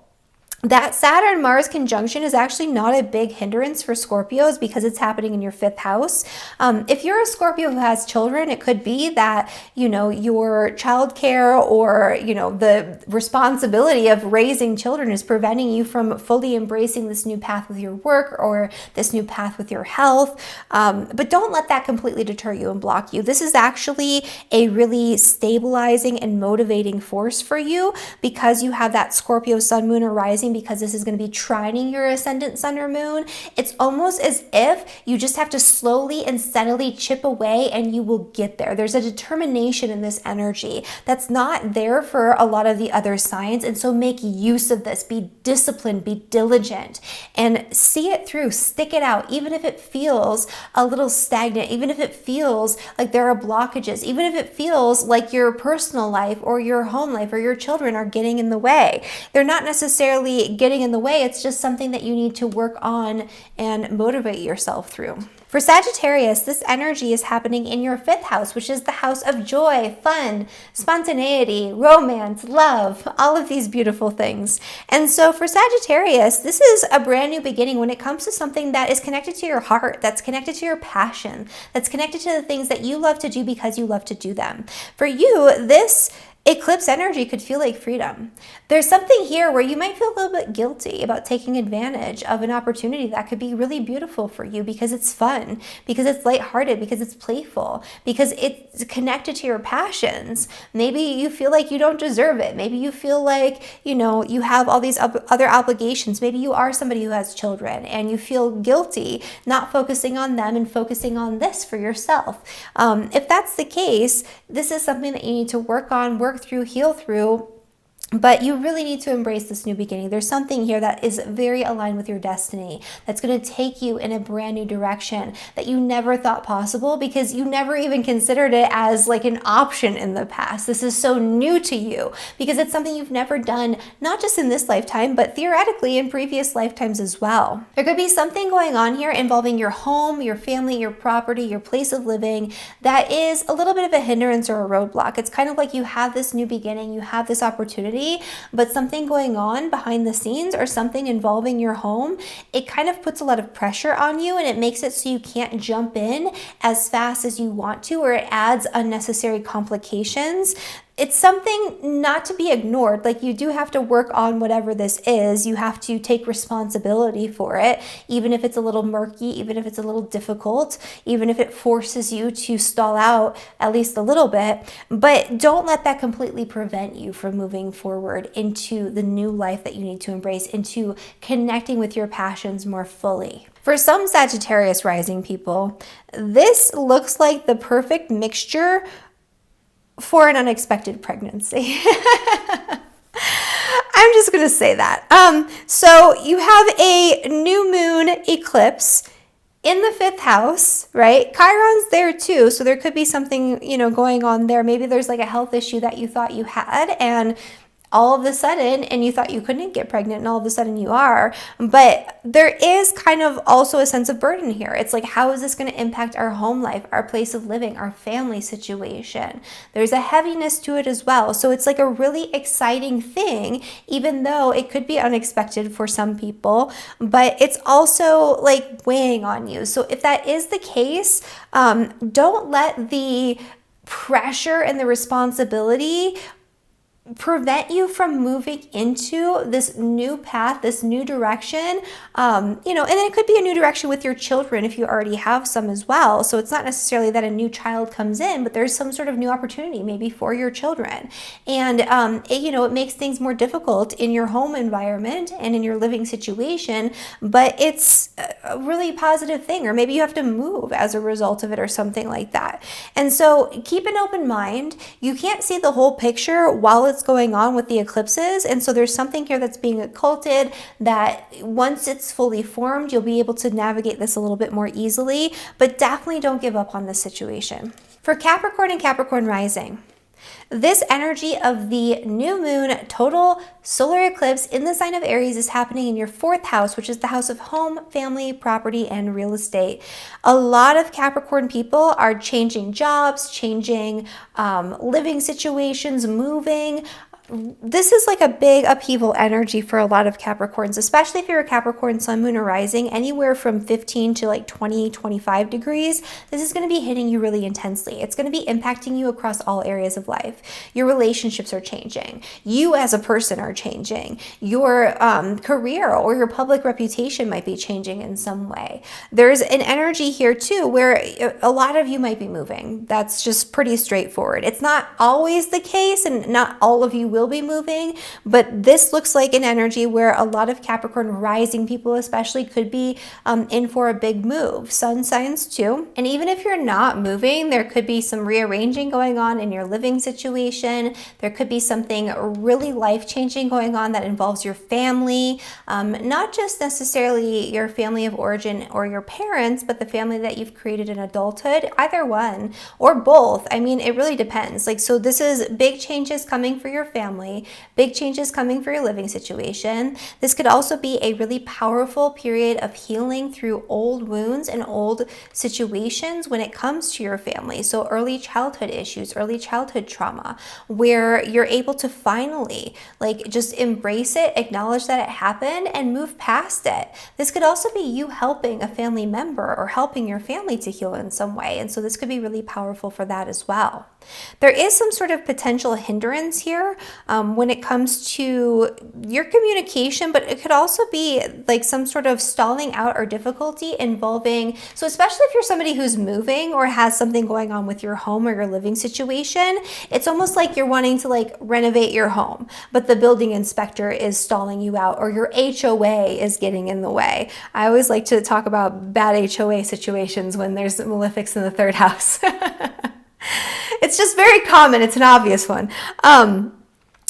That Saturn-Mars conjunction is actually not a big hindrance for Scorpios because it's happening in your 5th house. If you're a Scorpio who has children, it could be that, your childcare or, the responsibility of raising children is preventing you from fully embracing this new path with your work or this new path with your health. But don't let that completely deter you and block you. This is actually a really stabilizing and motivating force for you because you have that Scorpio sun, moon, or rising, because this is going to be trining your ascendant sun or moon. It's almost as if you just have to slowly and steadily chip away and you will get there. There's a determination in this energy that's not there for a lot of the other signs. And so make use of this. Be disciplined, be diligent, and see it through, stick it out, even if it feels a little stagnant, even if it feels like there are blockages, even if it feels like your personal life or your home life or your children are getting in the way. They're not necessarily getting in the way. It's just something that you need to work on and motivate yourself through. For Sagittarius, this energy is happening in your 5th house, which is the house of joy, fun, spontaneity, romance, love, all of these beautiful things. And so for Sagittarius, this is a brand new beginning when it comes to something that is connected to your heart, that's connected to your passion, that's connected to the things that you love to do because you love to do them. For you, this eclipse energy could feel like freedom. There's something here where you might feel a little bit guilty about taking advantage of an opportunity that could be really beautiful for you because it's fun, because it's lighthearted, because it's playful, because it's connected to your passions. Maybe you feel like you don't deserve it. Maybe you feel like, you have all these other obligations. Maybe you are somebody who has children and you feel guilty not focusing on them and focusing on this for yourself. If that's the case, this is something that you need to work on, work through, heal through. But you really need to embrace this new beginning. There's something here that is very aligned with your destiny, that's going to take you in a brand new direction that you never thought possible because you never even considered it as like an option in the past. This is so new to you because it's something you've never done, not just in this lifetime, but theoretically in previous lifetimes as well. There could be something going on here involving your home, your family, your property, your place of living that is a little bit of a hindrance or a roadblock. It's kind of like you have this new beginning, you have this opportunity, but something going on behind the scenes or something involving your home, it kind of puts a lot of pressure on you and it makes it so you can't jump in as fast as you want to, or it adds unnecessary complications. It's something not to be ignored. Like, you do have to work on whatever this is. You have to take responsibility for it, even if it's a little murky, even if it's a little difficult, even if it forces you to stall out at least a little bit. But don't let that completely prevent you from moving forward into the new life that you need to embrace, into connecting with your passions more fully. For some Sagittarius rising people, this looks like the perfect mixture for an unexpected pregnancy. I'm just going to say that. So you have a new moon eclipse in the 5th house, right? Chiron's there too. So there could be something, going on there. Maybe there's like a health issue that you thought you had and all of a sudden, and you thought you couldn't get pregnant and all of a sudden you are. But there is kind of also a sense of burden here. It's like, how is this going to impact our home life, our place of living, our family situation? There's a heaviness to it as well. So it's like a really exciting thing, even though it could be unexpected for some people, but it's also like weighing on you. So if that is the case, don't let the pressure and the responsibility prevent you from moving into this new path, this new direction, and then it could be a new direction with your children if you already have some as well. So it's not necessarily that a new child comes in, but there's some sort of new opportunity maybe for your children. And, it makes things more difficult in your home environment and in your living situation, but it's a really positive thing. Or maybe you have to move as a result of it or something like that. And so keep an open mind. You can't see the whole picture while it's going on with the eclipses, and so there's something here that's being occulted that once it's fully formed, you'll be able to navigate this a little bit more easily, but definitely don't give up on this situation. For Capricorn and Capricorn rising, this energy of the new moon total solar eclipse in the sign of Aries is happening in your 4th house, which is the house of home, family, property, and real estate. A lot of Capricorn people are changing jobs, changing living situations, moving, this is like a big upheaval energy for a lot of Capricorns, especially if you're a Capricorn sun, moon, or rising, anywhere from 15 to like 20, 25 degrees. This is going to be hitting you really intensely. It's going to be impacting you across all areas of life. Your relationships are changing. You as a person are changing. Your career or your public reputation might be changing in some way. There's an energy here too where a lot of you might be moving. That's just pretty straightforward. It's not always the case, and not all of you will be moving, but this looks like an energy where a lot of Capricorn rising people especially could be in for a big move. Sun signs too. And even if you're not moving, there could be some rearranging going on in your living situation. There could be something really life-changing going on that involves your family, not just necessarily your family of origin or your parents, but the family that you've created in adulthood, either one or both. I mean, it really depends. Like, so this is big changes coming for your family, big changes coming for your living situation. This could also be a really powerful period of healing through old wounds and old situations when it comes to your family. So early childhood issues, early childhood trauma, where you're able to finally like just embrace it, acknowledge that it happened, and move past it. This could also be you helping a family member or helping your family to heal in some way. And so this could be really powerful for that as well. There is some sort of potential hindrance here when it comes to your communication, but it could also be like some sort of stalling out or difficulty involving, so especially if you're somebody who's moving or has something going on with your home or your living situation, it's almost like you're wanting to like renovate your home, but the building inspector is stalling you out, or your HOA is getting in the way. I always like to talk about bad HOA situations when there's malefics in the third house. It's just very common. It's an obvious one.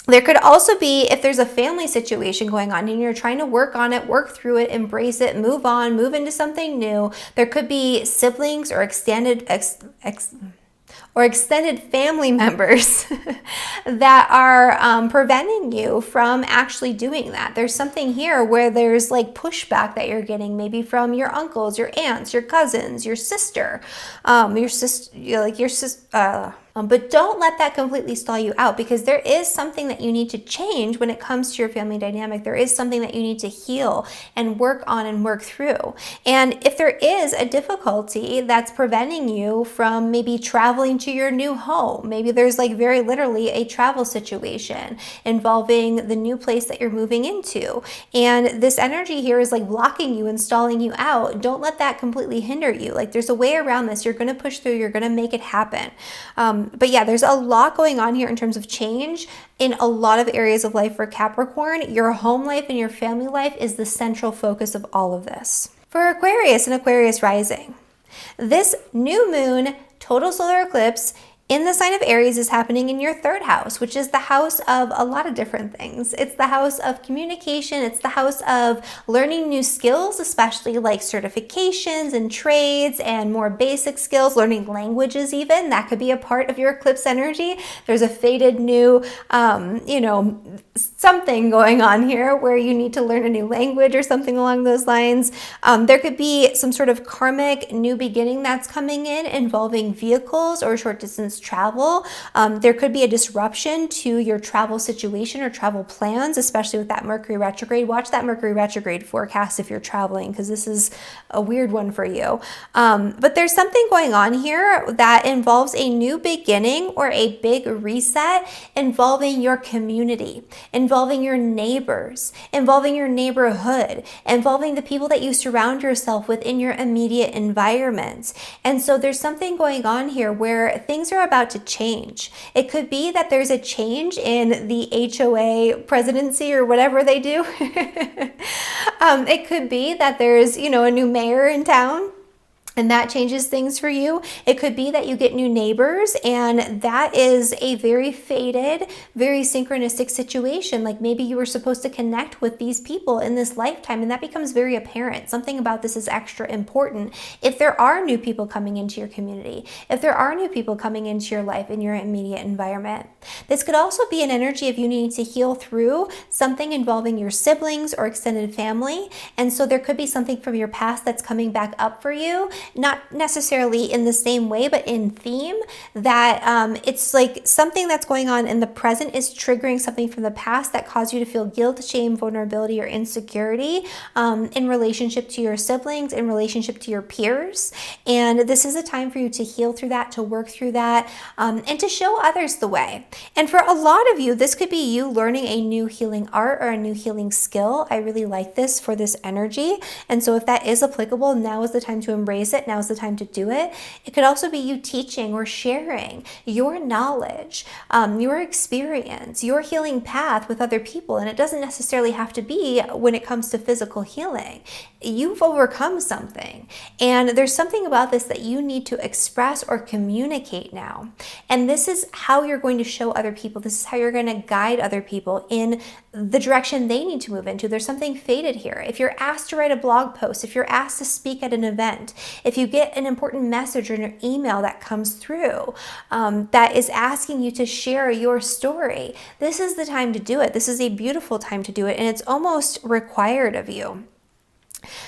There could also be, if there's a family situation going on and you're trying to work on it, work through it, embrace it, move on, move into something new, there could be siblings or extended family members that are preventing you from actually doing that. There's something here where there's like pushback that you're getting, maybe from your uncles, your aunts, your cousins, your sister, but don't let that completely stall you out, because there is something that you need to change when it comes to your family dynamic. There is something that you need to heal and work on and work through. And if there is a difficulty that's preventing you from maybe traveling to your new home, maybe there's like very literally a travel situation involving the new place that you're moving into, and this energy here is like blocking you and stalling you out, don't let that completely hinder you. Like, there's a way around this. You're going to push through. You're going to make it happen. But yeah, there's a lot going on here in terms of change in a lot of areas of life for Capricorn. Your home life and your family life is the central focus of all of this. For Aquarius and Aquarius rising, this new moon total solar eclipse in the sign of Aries is happening in your third house, which is the house of a lot of different things. It's the house of communication. It's the house of learning new skills, especially like certifications and trades and more basic skills, learning languages even. That could be a part of your eclipse energy. There's a fated new, something going on here where you need to learn a new language or something along those lines. There could be some sort of karmic new beginning that's coming in involving vehicles or short distance travel. There could be a disruption to your travel situation or travel plans, especially with that Mercury retrograde. Watch that Mercury retrograde forecast if you're traveling, because this is a weird one for you. But there's something going on here that involves a new beginning or a big reset involving your community, involving your neighbors, involving your neighborhood, involving the people that you surround yourself with in your immediate environment. And so there's something going on here where things are about to change. It could be that there's a change in the HOA presidency or whatever they do. It could be that there's, a new mayor in town, and that changes things for you. It could be that you get new neighbors, and that is a very fated, very synchronistic situation. Like, maybe you were supposed to connect with these people in this lifetime, and that becomes very apparent. Something about this is extra important. If there are new people coming into your community, if there are new people coming into your life in your immediate environment, this could also be an energy of you needing to heal through something involving your siblings or extended family. And so there could be something from your past that's coming back up for you. not necessarily in the same way, but in theme, that it's like something that's going on in the present is triggering something from the past that caused you to feel guilt, shame, vulnerability, or insecurity in relationship to your siblings, in relationship to your peers. And this is a time for you to heal through that, to work through that, and to show others the way. And for a lot of you, this could be you learning a new healing art or a new healing skill. I really like this for this energy. And so if that is applicable, now is the time to embrace it. Now is the time to do it. It could also be you teaching or sharing your knowledge, your experience, your healing path with other people. And it doesn't necessarily have to be when it comes to physical healing. You've overcome something, and there's something about this that you need to express or communicate now. And this is how you're going to show other people. This is how you're going to guide other people in the direction they need to move into. There's something fated here. If you're asked to write a blog post, if you're asked to speak at an event, if you get an important message or an email that comes through that is asking you to share your story, this is the time to do it. This is a beautiful time to do it, and it's almost required of you.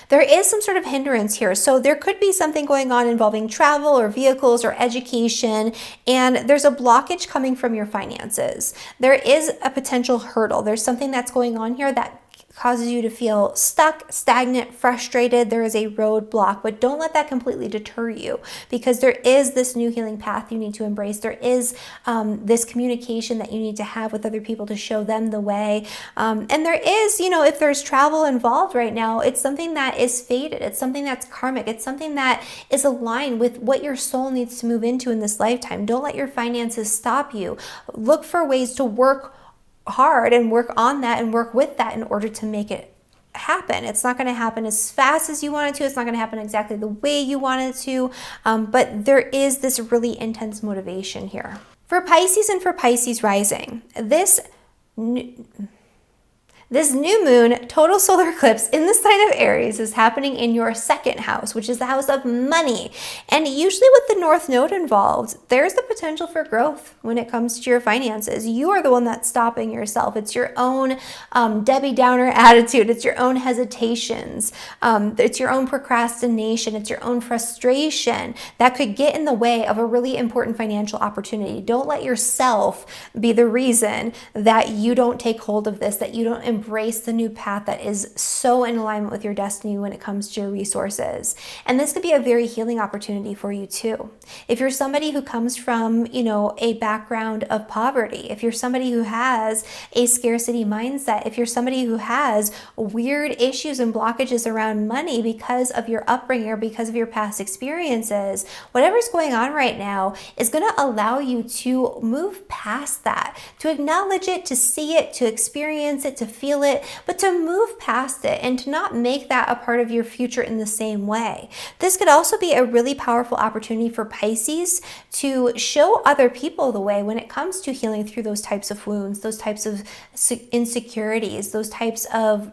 There is some sort of hindrance here. So there could be something going on involving travel or vehicles or education, and there's a blockage coming from your finances. There is a potential hurdle. There's something that's going on here that causes you to feel stuck, stagnant, frustrated. There is a roadblock, but don't let that completely deter you, because there is this new healing path you need to embrace. There is this communication that you need to have with other people to show them the way. And there is, if there's travel involved right now, it's something that is fated. It's something that's karmic. It's something that is aligned with what your soul needs to move into in this lifetime. Don't let your finances stop you. Look for ways to work hard and work on that and work with that in order to make it happen. It's not going to happen as fast as you want it to. It's not going to happen exactly the way you want it to, but there is this really intense motivation here. For Pisces and for Pisces rising, this new moon total solar eclipse in the sign of Aries is happening in your second house, which is the house of money. And usually with the North Node involved, there's the potential for growth when it comes to your finances. You are the one that's stopping yourself. It's your own Debbie Downer attitude. It's your own hesitations. It's your own procrastination. It's your own frustration that could get in the way of a really important financial opportunity. Don't let yourself be the reason that you don't take hold of this, that you don't embrace the new path that is so in alignment with your destiny when it comes to your resources. And this could be a very healing opportunity for you too. If you're somebody who comes from, a background of poverty, if you're somebody who has a scarcity mindset, if you're somebody who has weird issues and blockages around money because of your upbringing or because of your past experiences, whatever's going on right now is going to allow you to move past that, to acknowledge it, to see it, to experience it, to feel it, but to move past it and to not make that a part of your future in the same way. This could also be a really powerful opportunity for Pisces to show other people the way when it comes to healing through those types of wounds, those types of insecurities, those types of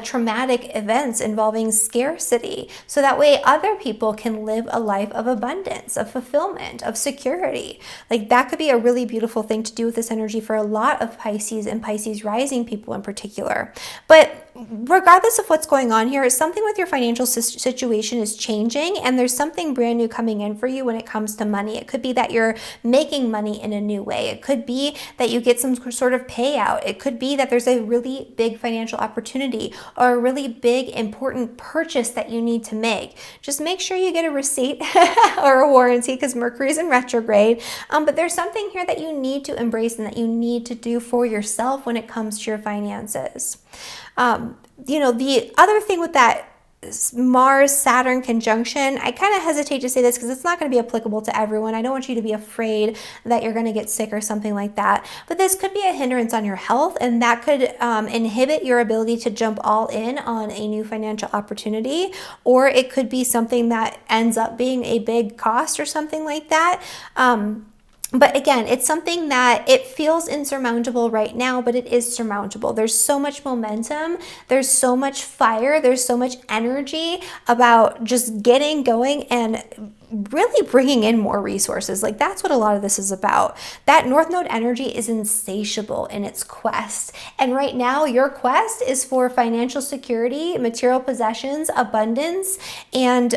traumatic events involving scarcity. So that way other people can live a life of abundance, of fulfillment, of security. Like that could be a really beautiful thing to do with this energy for a lot of Pisces and Pisces rising people in particular. But regardless of what's going on here, something with your financial situation is changing, and there's something brand new coming in for you when it comes to money. It could be that you're making money in a new way. It could be that you get some sort of payout. It could be that there's a really big financial opportunity or a really big important purchase that you need to make. Just make sure you get a receipt or a warranty, because Mercury's in retrograde. But there's something here that you need to embrace and that you need to do for yourself when it comes to your finances. The other thing with that Mars-Saturn conjunction, I kind of hesitate to say this because it's not going to be applicable to everyone. I don't want you to be afraid that you're going to get sick or something like that. But this could be a hindrance on your health, and that could inhibit your ability to jump all in on a new financial opportunity. Or it could be something that ends up being a big cost or something like that. But again, it's something that it feels insurmountable right now, but it is surmountable. There's so much momentum. There's so much fire. There's so much energy about just getting going and really bringing in more resources. Like that's what a lot of this is about. That North Node energy is insatiable in its quest. And right now your quest is for financial security, material possessions, abundance, and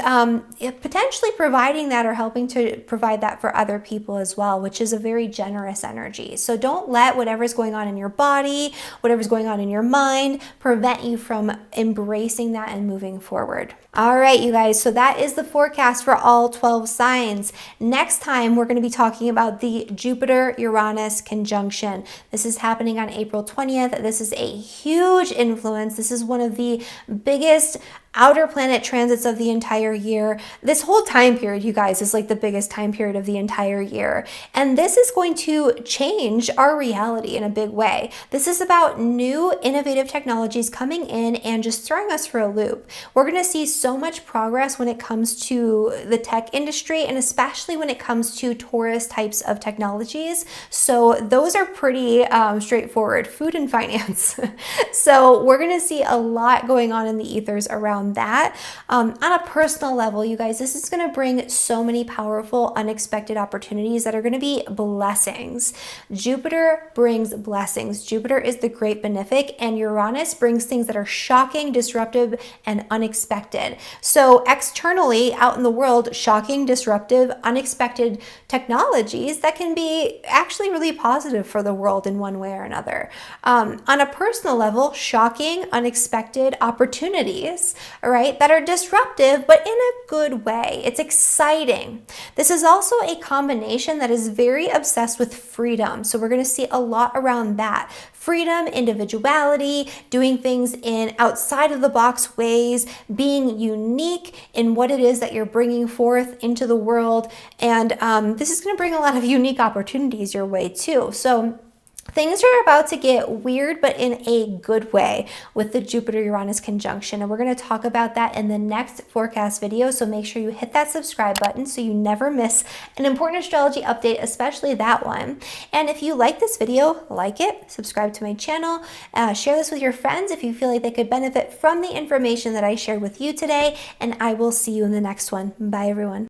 potentially providing that or helping to provide that for other people as well, which is a very generous energy. So don't let whatever's going on in your body, whatever's going on in your mind, prevent you from embracing that and moving forward. All right, you guys, so that is the forecast for all 12 signs. Next time, we're going to be talking about the Jupiter-Uranus conjunction. This is happening on April 20th. This is a huge influence. This is one of the biggest outer planet transits of the entire year. This whole time period, you guys, is like the biggest time period of the entire year. And this is going to change our reality in a big way. This is about new innovative technologies coming in and just throwing us for a loop. We're going to see so much progress when it comes to the tech industry, and especially when it comes to Taurus types of technologies. So those are pretty straightforward, food and finance. So we're going to see a lot going on in the ethers around that. On a personal level, you guys, this is going to bring so many powerful, unexpected opportunities that are going to be blessings. Jupiter brings blessings. Jupiter is the great benefic, and Uranus brings things that are shocking, disruptive, and unexpected. So externally, out in the world, shocking, disruptive, unexpected technologies that can be actually really positive for the world in one way or another. On a personal level, shocking, unexpected opportunities, all right, that are disruptive, but in a good way. It's exciting. This is also a combination that is very obsessed with freedom. So we're going to see a lot around that. Freedom, individuality, doing things in outside of the box ways, being unique in what it is that you're bringing forth into the world. And this is going to bring a lot of unique opportunities your way too. So things are about to get weird, but in a good way with the Jupiter-Uranus conjunction. And we're going to talk about that in the next forecast video. So make sure you hit that subscribe button so you never miss an important astrology update, especially that one. And if you like this video, like it, subscribe to my channel, share this with your friends if you feel like they could benefit from the information that I shared with you today. And I will see you in the next one. Bye, everyone.